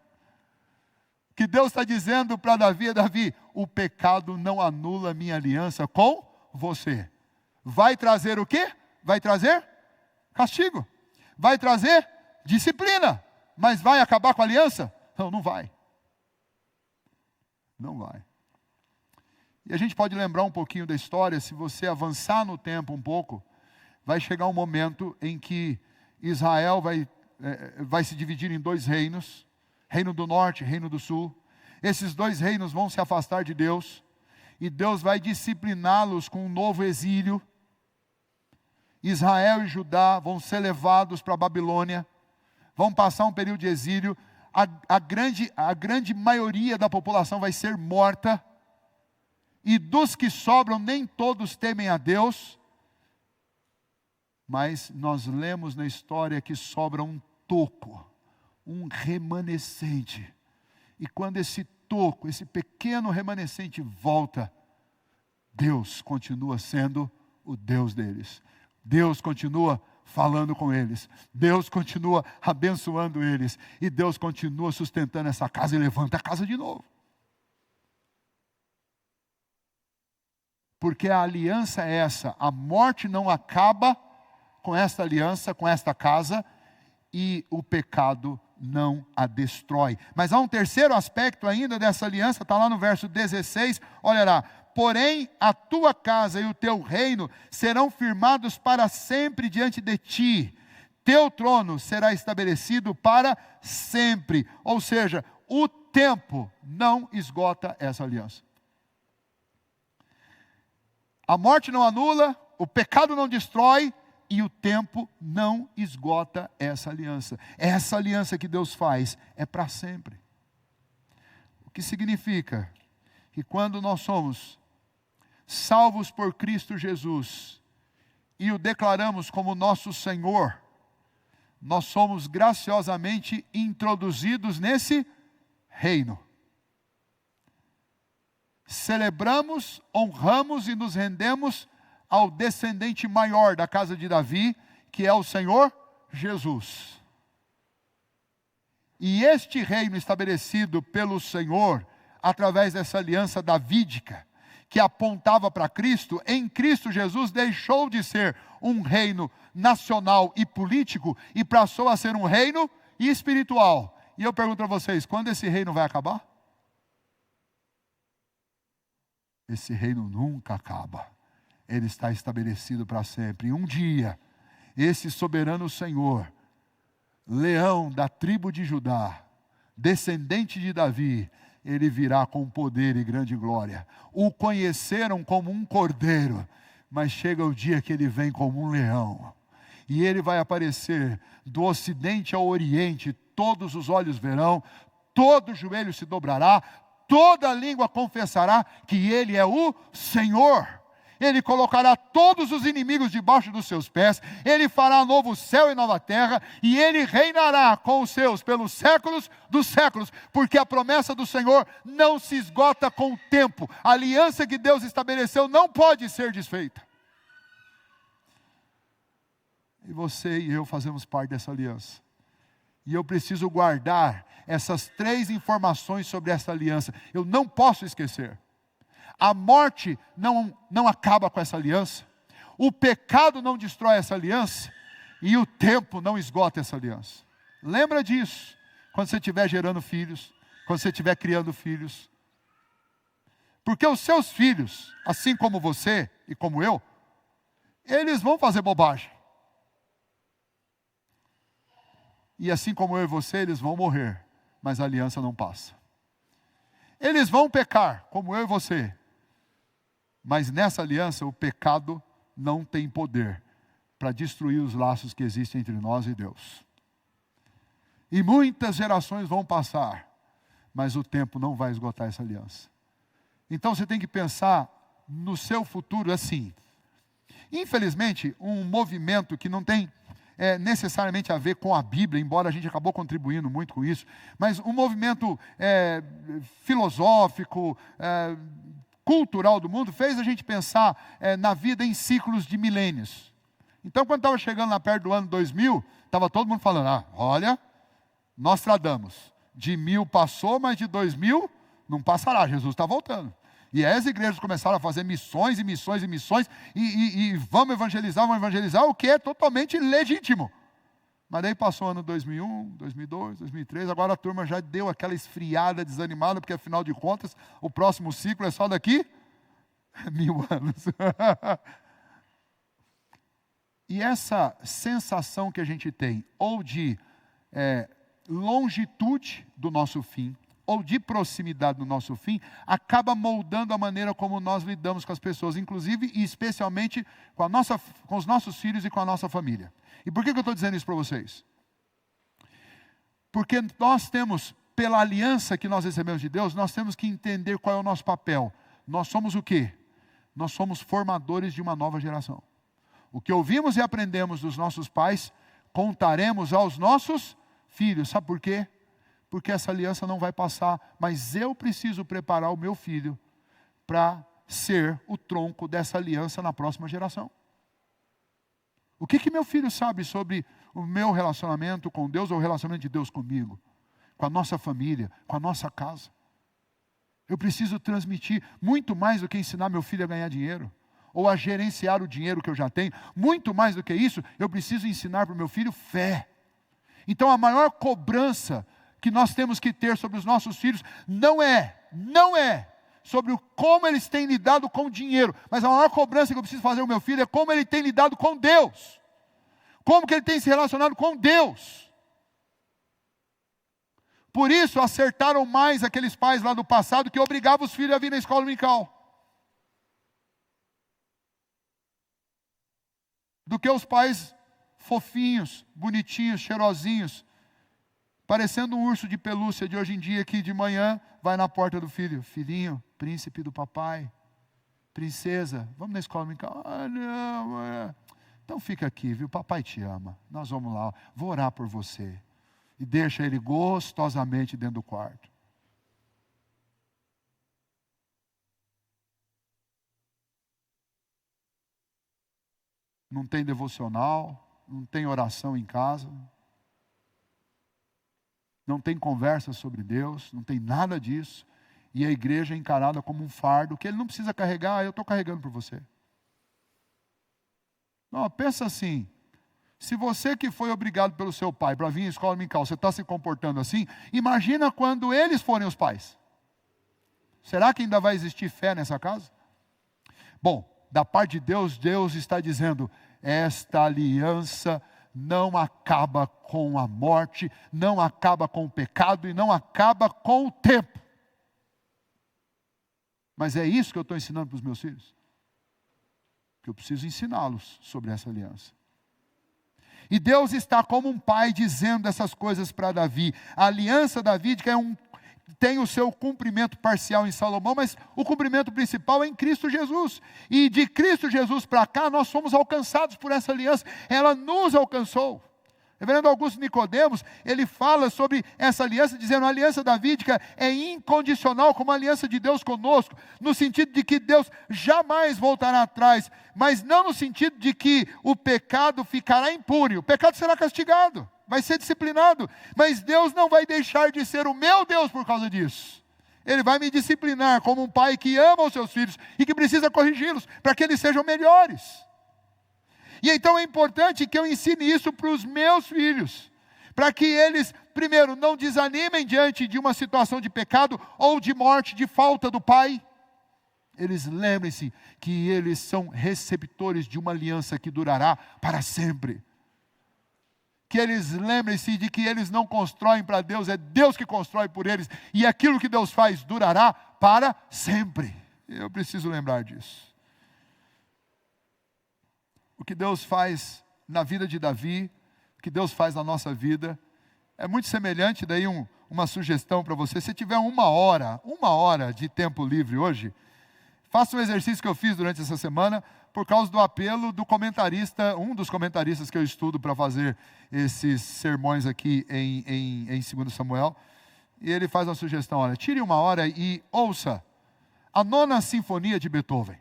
Speaker 1: O que Deus está dizendo para Davi é, Davi, o pecado não anula a minha aliança com você. Vai trazer o quê? Vai trazer castigo. Vai trazer disciplina. Mas vai acabar com a aliança? Não, não vai. Não vai. E a gente pode lembrar um pouquinho da história, se você avançar no tempo um pouco, vai chegar um momento em que Israel vai se dividir em dois reinos, reino do norte e reino do sul. Esses dois reinos vão se afastar de Deus, e Deus vai discipliná-los com um novo exílio. Israel e Judá vão ser levados para a Babilônia, vão passar um período de exílio, a grande maioria da população vai ser morta, e dos que sobram, nem todos temem a Deus, mas nós lemos na história que sobra um toco, um remanescente, e quando esse toco, esse pequeno remanescente volta, Deus continua sendo o Deus deles, Deus continua falando com eles, Deus continua abençoando eles, e Deus continua sustentando essa casa e levanta a casa de novo. Porque a aliança é essa, a morte não acaba com esta aliança, com esta casa, e o pecado não a destrói. Mas há um terceiro aspecto ainda dessa aliança, está lá no verso 16, olha lá. Porém, a tua casa e o teu reino serão firmados para sempre diante de ti. Teu trono será estabelecido para sempre. Ou seja, o tempo não esgota essa aliança. A morte não anula, o pecado não destrói, e o tempo não esgota essa aliança. Essa aliança que Deus faz é para sempre. O que significa que quando nós somos salvos por Cristo Jesus e o declaramos como nosso Senhor, nós somos graciosamente introduzidos nesse reino. Celebramos, honramos e nos rendemos ao descendente maior da casa de Davi, que é o Senhor Jesus. E este reino estabelecido pelo Senhor, através dessa aliança davídica, que apontava para Cristo, em Cristo Jesus deixou de ser um reino nacional e político e passou a ser um reino espiritual. E eu pergunto a vocês, quando esse reino vai acabar? Esse reino nunca acaba. Ele está estabelecido para sempre. E um dia, esse soberano Senhor, leão da tribo de Judá, descendente de Davi, ele virá com poder e grande glória. O conheceram como um cordeiro, mas chega o dia que ele vem como um leão. E ele vai aparecer do ocidente ao oriente, todos os olhos verão, todo joelho se dobrará, toda língua confessará que ele é o Senhor. Ele colocará todos os inimigos debaixo dos seus pés, ele fará novo céu e nova terra, e ele reinará com os seus pelos séculos dos séculos, porque a promessa do Senhor não se esgota com o tempo. A aliança que Deus estabeleceu não pode ser desfeita. E você e eu fazemos parte dessa aliança. E eu preciso guardar essas 3 informações sobre essa aliança. Eu não posso esquecer. A morte não acaba com essa aliança. O pecado não destrói essa aliança. E o tempo não esgota essa aliança. Lembra disso. Quando você estiver gerando filhos. Quando você estiver criando filhos. Porque os seus filhos, assim como você e como eu, eles vão fazer bobagem. E assim como eu e você, eles vão morrer. Mas a aliança não passa. Eles vão pecar, como eu e você. Mas nessa aliança, o pecado não tem poder para destruir os laços que existem entre nós e Deus. E muitas gerações vão passar, mas o tempo não vai esgotar essa aliança. Então você tem que pensar no seu futuro assim. Infelizmente, um movimento que não tem necessariamente a ver com a Bíblia, embora a gente acabou contribuindo muito com isso, mas um movimento filosófico, cultural do mundo, fez a gente pensar na vida em ciclos de milênios. Então, quando estava chegando lá perto do ano 2000, estava todo mundo falando, olha, Nostradamus, de 1000 passou, mas de 2000 não passará, Jesus está voltando. E aí as igrejas começaram a fazer missões e missões e missões, e vamos evangelizar, o que é totalmente legítimo. Mas daí passou o ano 2001, 2002, 2003, agora a turma já deu aquela esfriada, desanimada, porque afinal de contas, o próximo ciclo é só daqui 1000 anos. E essa sensação que a gente tem, ou de longitude do nosso fim, ou de proximidade do nosso fim, acaba moldando a maneira como nós lidamos com as pessoas, inclusive e especialmente com os nossos filhos e com a nossa família. E por que eu estou dizendo isso para vocês? Porque nós temos, pela aliança que nós recebemos de Deus, nós temos que entender qual é o nosso papel. Nós somos o quê? Nós somos formadores de uma nova geração. O que ouvimos e aprendemos dos nossos pais, contaremos aos nossos filhos. Sabe por quê? Porque essa aliança não vai passar, mas eu preciso preparar o meu filho para ser o tronco dessa aliança na próxima geração. O que meu filho sabe sobre o meu relacionamento com Deus, ou o relacionamento de Deus comigo, com a nossa família, com a nossa casa? Eu preciso transmitir muito mais do que ensinar meu filho a ganhar dinheiro, ou a gerenciar o dinheiro que eu já tenho. Muito mais do que isso, eu preciso ensinar para o meu filho fé. Então a maior cobrança que nós temos que ter sobre os nossos filhos não é sobre como eles têm lidado com o dinheiro, mas a maior cobrança que eu preciso fazer ao meu filho é como ele tem lidado com Deus, como que ele tem se relacionado com Deus. Por isso acertaram mais aqueles pais lá do passado que obrigavam os filhos a vir na escola dominical do que os pais fofinhos, bonitinhos, cheirosinhos, parecendo um urso de pelúcia de hoje em dia, que de manhã vai na porta do filho. Filhinho, príncipe do papai, princesa, vamos na escola dominical? Não, então fica aqui, viu? Papai te ama. Nós vamos lá, vou orar por você. E deixa ele gostosamente dentro do quarto. Não tem devocional, não tem oração em casa. Não tem conversa sobre Deus, não tem nada disso. E a igreja é encarada como um fardo que ele não precisa carregar, eu estou carregando por você. Não, pensa assim, se você que foi obrigado pelo seu pai para vir à escola dominical, você está se comportando assim, imagina quando eles forem os pais. Será que ainda vai existir fé nessa casa? Bom, da parte de Deus, Deus está dizendo, esta aliança não acaba com a morte, não acaba com o pecado e não acaba com o tempo. Mas é isso que eu estou ensinando para os meus filhos. Que eu preciso ensiná-los sobre essa aliança. E Deus está como um pai dizendo essas coisas para Davi. A aliança davídica tem o seu cumprimento parcial em Salomão, mas o cumprimento principal é em Cristo Jesus. E de Cristo Jesus para cá, nós fomos alcançados por essa aliança. Ela nos alcançou. Reverendo Augusto Nicodemos, ele fala sobre essa aliança, dizendo: a aliança davídica é incondicional, como a aliança de Deus conosco, no sentido de que Deus jamais voltará atrás, mas não no sentido de que o pecado ficará impune. O pecado será castigado, vai ser disciplinado, mas Deus não vai deixar de ser o meu Deus por causa disso. Ele vai me disciplinar como um pai que ama os seus filhos e que precisa corrigi-los para que eles sejam melhores. E então é importante que eu ensine isso para os meus filhos, para que eles, primeiro, não desanimem diante de uma situação de pecado ou de morte, de falta do pai. Eles lembrem-se que eles são receptores de uma aliança que durará para sempre. Que eles lembrem-se de que eles não constroem para Deus, é Deus que constrói por eles, e aquilo que Deus faz durará para sempre. Eu preciso lembrar disso. O que Deus faz na vida de Davi, o que Deus faz na nossa vida, é muito semelhante. Daí uma sugestão para você: se tiver uma hora de tempo livre hoje, faça um exercício que eu fiz durante essa semana, por causa do apelo do comentarista, um dos comentaristas que eu estudo para fazer esses sermões aqui em 2 Samuel, e ele faz uma sugestão: olha, tire uma hora e ouça a 9ª Sinfonia de Beethoven.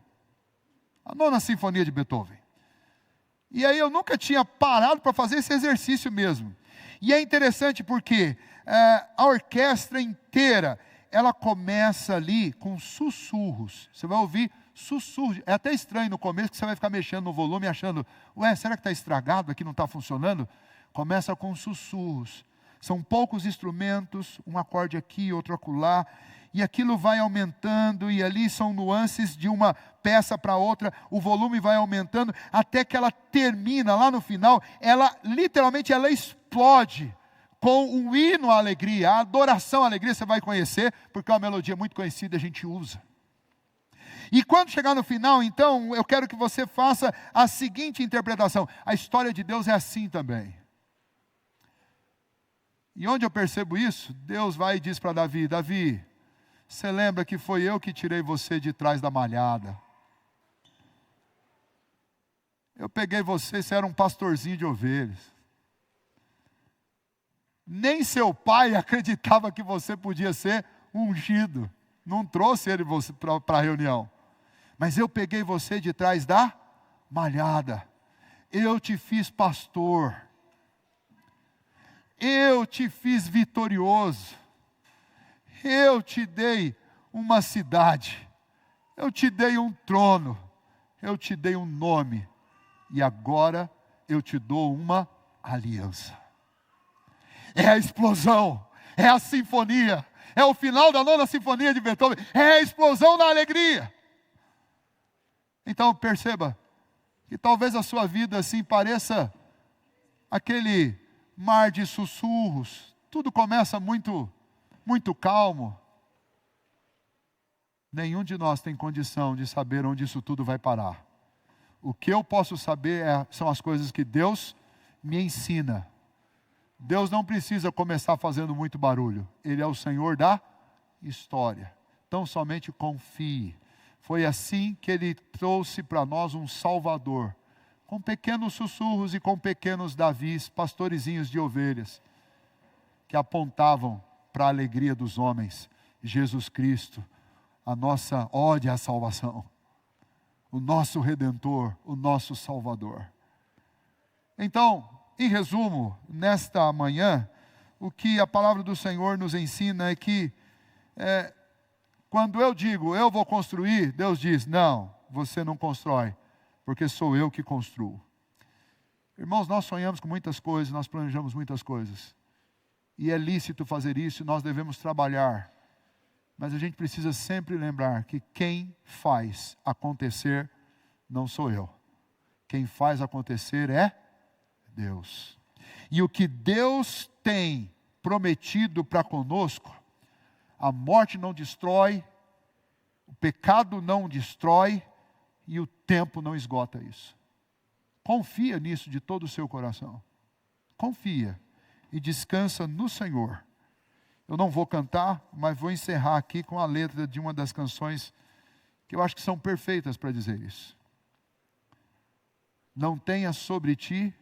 Speaker 1: A 9ª Sinfonia de Beethoven. E aí eu nunca tinha parado para fazer esse exercício mesmo. E é interessante porque a orquestra inteira, ela começa ali com sussurros. Você vai ouvir sussurros. É até estranho no começo, que você vai ficar mexendo no volume, achando: ué, será que está estragado aqui, não está funcionando? Começa com sussurros. São poucos instrumentos, um acorde aqui, outro acolá. E aquilo vai aumentando, e ali são nuances de uma peça para outra, o volume vai aumentando, até que ela termina lá no final, literalmente ela explode com um hino à alegria, a adoração à alegria. Você vai conhecer, porque é uma melodia muito conhecida, a gente usa. E quando chegar no final, então, eu quero que você faça a seguinte interpretação: a história de Deus é assim também. E onde eu percebo isso, Deus vai e diz para Davi: Davi, você lembra que foi eu que tirei você de trás da malhada? Eu peguei você era um pastorzinho de ovelhas. Nem seu pai acreditava que você podia ser ungido. Não trouxe ele para a reunião. Mas eu peguei você de trás da malhada. Eu te fiz pastor. Eu te fiz vitorioso. Eu te dei uma cidade, eu te dei um trono, eu te dei um nome, e agora eu te dou uma aliança. É a explosão, é a sinfonia, é o final da 9ª Sinfonia de Beethoven, é a explosão da alegria. Então perceba que talvez a sua vida assim pareça aquele mar de sussurros, tudo começa muito calmo. Nenhum de nós tem condição de saber onde isso tudo vai parar. O que eu posso saber são as coisas que Deus me ensina. Deus não precisa começar fazendo muito barulho. Ele é o Senhor da história. Então somente confie. Foi assim que Ele trouxe para nós um Salvador, com pequenos sussurros e com pequenos Davis, pastorezinhos de ovelhas, que apontavam para a alegria dos homens, Jesus Cristo, a nossa ode à salvação, o nosso Redentor, o nosso Salvador. Então, em resumo, nesta manhã, o que a palavra do Senhor nos ensina é que, quando eu digo, eu vou construir, Deus diz: não, você não constrói, porque sou eu que construo. Irmãos, nós sonhamos com muitas coisas, nós planejamos muitas coisas. E é lícito fazer isso, nós devemos trabalhar. Mas a gente precisa sempre lembrar que quem faz acontecer não sou eu. Quem faz acontecer é Deus. E o que Deus tem prometido para conosco, a morte não destrói, o pecado não destrói e o tempo não esgota isso. Confia nisso de todo o seu coração. Confia e descansa no Senhor. Eu não vou cantar, mas vou encerrar aqui com a letra de uma das canções que eu acho que são perfeitas para dizer isso. Não tenha sobre ti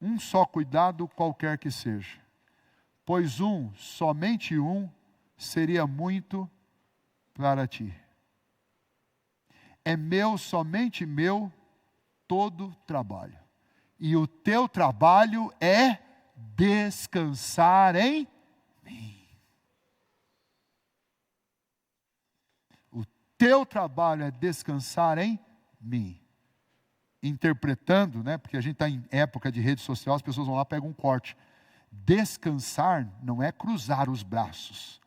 Speaker 1: um só cuidado qualquer que seja, pois somente um, seria muito para ti. É meu, somente meu, todo trabalho. E o teu trabalho é descansar em mim. O teu trabalho é descansar em mim. Interpretando, né? Porque a gente está em época de rede social, as pessoas vão lá e pegam um corte. Descansar não é cruzar os braços,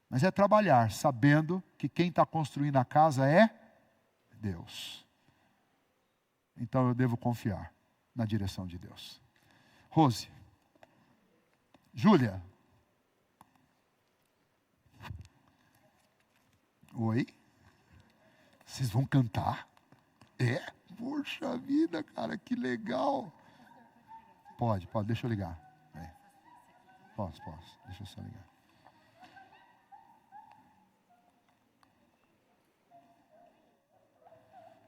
Speaker 1: mas é trabalhar, sabendo que quem está construindo a casa é Deus. Então eu devo confiar na direção de Deus. Rose, Júlia. Oi? Vocês vão cantar? É? Poxa vida, cara, que legal. Pode, deixa eu ligar. É. Posso, deixa eu só ligar.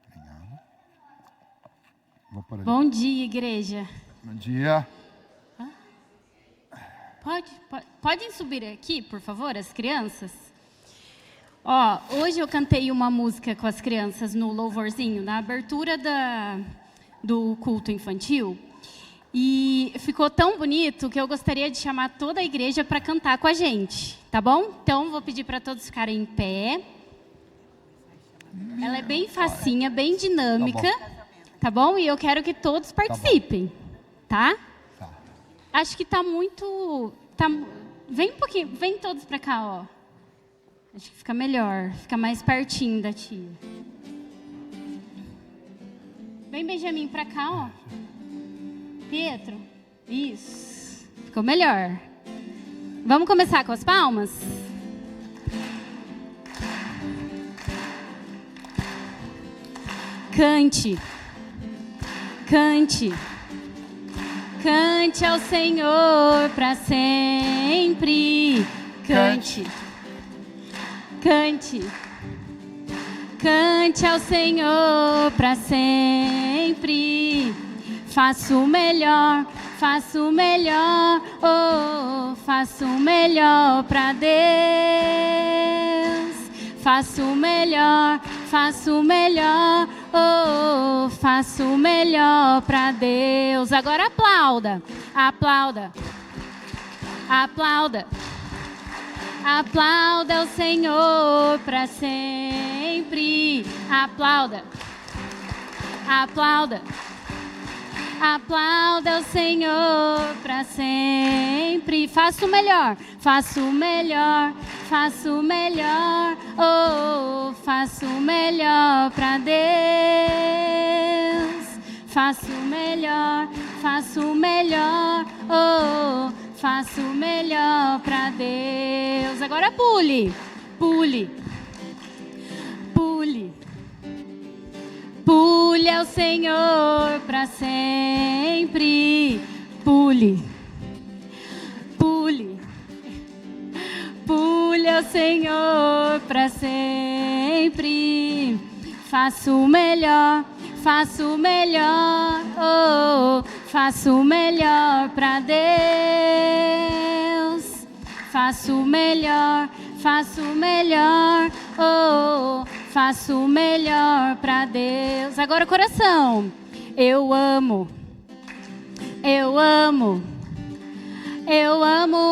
Speaker 1: Obrigado. Vou por ali.
Speaker 5: Bom dia, igreja.
Speaker 1: Bom dia.
Speaker 5: Podem subir aqui, por favor, as crianças? Hoje eu cantei uma música com as crianças no louvorzinho, na abertura do culto infantil. E ficou tão bonito que eu gostaria de chamar toda a igreja para cantar com a gente, tá bom? Então, vou pedir para todos ficarem em pé. Ela é bem facinha, bem dinâmica, tá bom? E eu quero que todos participem, tá? Acho que tá muito... Vem um pouquinho, vem todos para cá, ó. Acho que fica melhor, fica mais pertinho da tia. Vem, Benjamin, para cá, ó. Pietro, isso. Ficou melhor. Vamos começar com as palmas? Cante. Cante. Cante ao Senhor para sempre. Cante. Cante. Cante ao Senhor para sempre. Faço o melhor, oh, faço o melhor para Deus. Faço o melhor, oh, faço o melhor para Deus. Agora aplauda, aplauda, aplauda. Aplauda o Senhor para sempre. Aplauda, aplauda. Aplauda o Senhor para sempre. Faço o melhor, oh, faço o melhor para Deus. Faço o melhor, oh, faço o melhor para Deus. Agora pule, pule, pule. Pule ao Senhor para sempre. Pule, pule, pule ao Senhor para sempre. Faço o melhor, oh, faço o melhor para Deus. Faço o melhor, oh, faço o melhor para Deus. Agora coração. Eu amo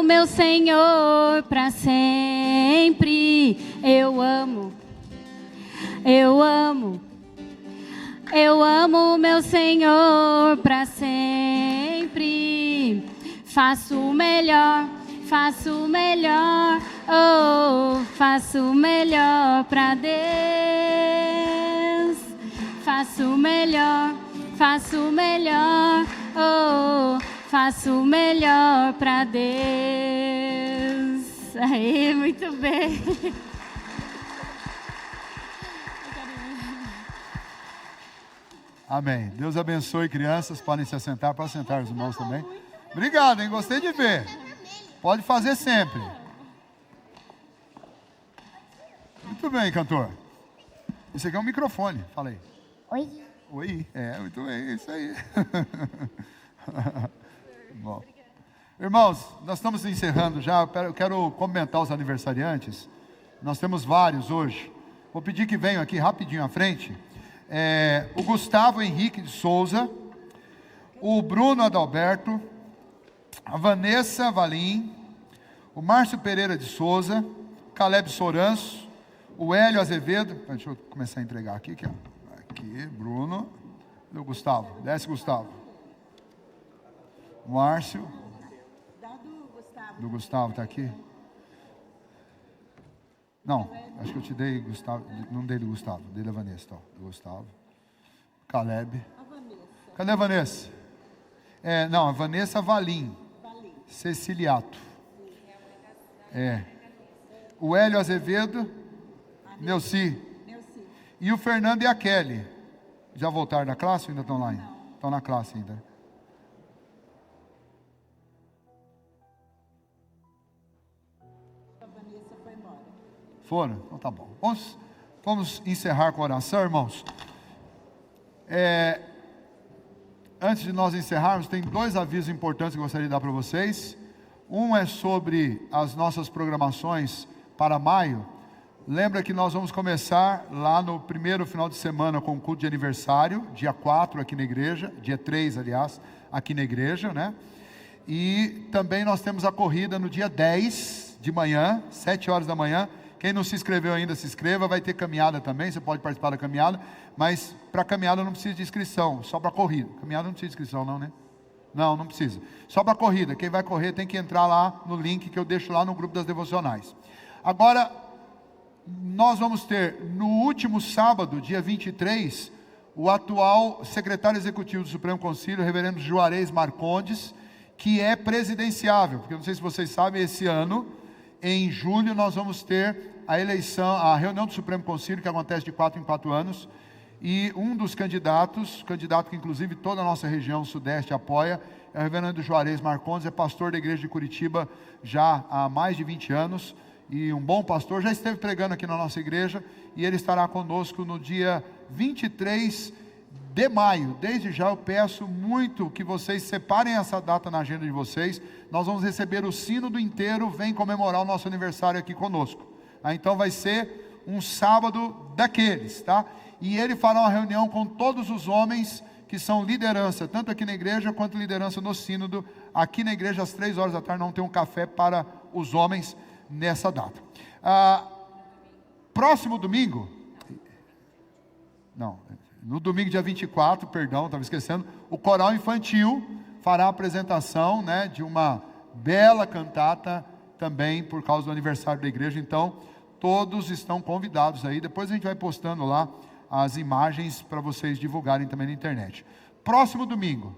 Speaker 5: meu Senhor para sempre. Eu amo meu Senhor para sempre. Faço o melhor, oh, faço o melhor para Deus. Faço o melhor, faço o melhor, oh, faço o melhor pra Deus. Aí, muito bem.
Speaker 1: Amém. Deus abençoe, crianças. Podem se assentar. Para sentar os irmãos também. Obrigado, hein? Gostei de ver. Pode fazer sempre. Muito bem, cantor. Esse aqui é um microfone. Fala aí.
Speaker 6: Oi.
Speaker 1: Oi. Muito bem. Isso aí. Bom. Irmãos, nós estamos encerrando já. Eu quero comentar os aniversariantes. Nós temos vários hoje. Vou pedir que venham aqui rapidinho à frente. O Gustavo Henrique de Souza, o Bruno Adalberto, a Vanessa Valim, o Márcio Pereira de Souza, Caleb Soranço, o Hélio Azevedo. Deixa eu começar a entregar aqui, aqui, Bruno, e o Gustavo. Desce, Gustavo. Márcio. Do Gustavo, está aqui? Não, acho que eu te dei Gustavo, não dei do Gustavo, dei da Vanessa, tá? Do Gustavo. Caleb. A Vanessa. Cadê a Vanessa? Não, a Vanessa Valim. Ceciliato. O Hélio Azevedo. Neuci. E o Fernando e a Kelly. Já voltaram da classe ou ainda estão lá? Estão na classe ainda. Foram? Então tá bom. Vamos encerrar com a oração, irmãos. Antes de nós encerrarmos, tem 2 avisos importantes que eu gostaria de dar para vocês. Um é sobre as nossas programações para maio. Lembra que nós vamos começar lá no primeiro final de semana com o culto de aniversário, dia 4 aqui na igreja, dia 3, aliás, aqui na igreja, né? E também nós temos a corrida no dia 10 de manhã, 7 horas da manhã. Quem não se inscreveu ainda, se inscreva. Vai ter caminhada também, você pode participar da caminhada. Mas para caminhada não precisa de inscrição, só para corrida. Caminhada não precisa de inscrição não, né? Não precisa. Só para corrida. Quem vai correr tem que entrar lá no link que eu deixo lá no grupo das devocionais. Agora, nós vamos ter no último sábado, dia 23, o atual secretário executivo do Supremo Conselho, reverendo Juarez Marcondes, que é presidenciável. Porque eu não sei se vocês sabem, esse ano, em julho, nós vamos ter a reunião do Supremo Conselho, que acontece de 4 em 4 anos, e um dos candidato que inclusive toda a nossa região sudeste apoia, é o reverendo Juarez Marcondes, é pastor da igreja de Curitiba já há mais de 20 anos, e um bom pastor, já esteve pregando aqui na nossa igreja, e ele estará conosco no dia 23 de maio. Desde já eu peço muito que vocês separem essa data na agenda de vocês. Nós vamos receber o sínodo inteiro, vem comemorar o nosso aniversário aqui conosco. Então vai ser um sábado daqueles, tá? E ele fará uma reunião com todos os homens que são liderança, tanto aqui na igreja quanto liderança no sínodo. Aqui na igreja às 3 horas da tarde não tem um café para os homens nessa data. Próximo domingo, no domingo dia 24, estava esquecendo, o coral infantil fará a apresentação, né, de uma bela cantata também por causa do aniversário da igreja. Então todos estão convidados aí. Depois a gente vai postando lá as imagens para vocês divulgarem também na internet. Próximo domingo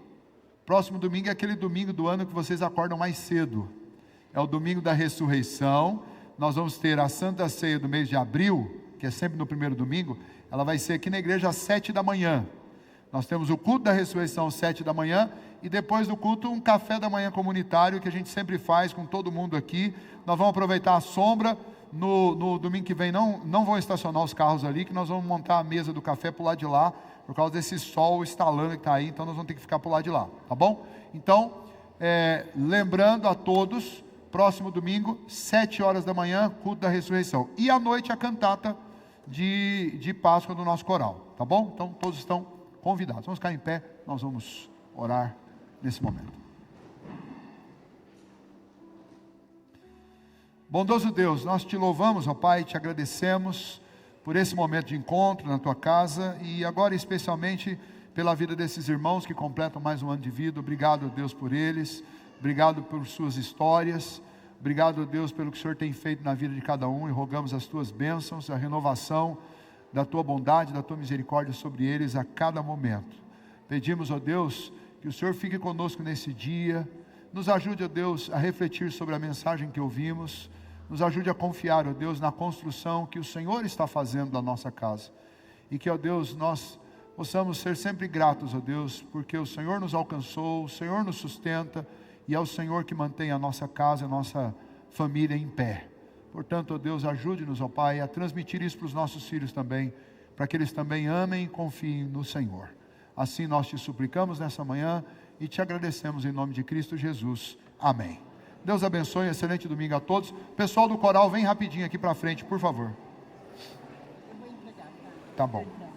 Speaker 1: é aquele domingo do ano que vocês acordam mais cedo. É o domingo da ressurreição. Nós vamos ter a Santa Ceia do mês de abril, que é sempre no primeiro domingo. Ela vai ser aqui na igreja às 7 da manhã. Nós temos o culto da ressurreição às 7 da manhã. E depois do culto, um café da manhã comunitário, que a gente sempre faz com todo mundo aqui. Nós vamos aproveitar a sombra. No domingo que vem não vão estacionar os carros ali, que nós vamos montar a mesa do café para o lado de lá, por causa desse sol estalando que está aí. Então nós vamos ter que ficar para o lado de lá, tá bom? Então, lembrando a todos, próximo domingo, 7 horas da manhã, culto da ressurreição. E à noite a cantata de Páscoa do nosso coral, tá bom? Então todos estão convidados. Vamos ficar em pé, nós vamos orar nesse momento. Bondoso Deus, nós te louvamos, ó Pai, te agradecemos por esse momento de encontro na tua casa, e agora especialmente pela vida desses irmãos que completam mais um ano de vida. Obrigado, Deus, por eles. Obrigado por suas histórias. Obrigado, Deus, pelo que o Senhor tem feito na vida de cada um, e rogamos as tuas bênçãos, a renovação da tua bondade, da tua misericórdia sobre eles a cada momento. Pedimos, ó Deus, que o Senhor fique conosco nesse dia, nos ajude, ó Deus, a refletir sobre a mensagem que ouvimos, nos ajude a confiar, ó Deus, na construção que o Senhor está fazendo da nossa casa, e que, ó Deus, nós possamos ser sempre gratos, ó Deus, porque o Senhor nos alcançou, o Senhor nos sustenta, e é o Senhor que mantém a nossa casa, a nossa família em pé. Portanto, ó Deus, ajude-nos, ó Pai, a transmitir isso para os nossos filhos também, para que eles também amem e confiem no Senhor. Assim nós te suplicamos nessa manhã e te agradecemos em nome de Cristo Jesus. Amém. Deus abençoe, excelente domingo a todos. Pessoal do coral, vem rapidinho aqui para frente, por favor. Tá bom.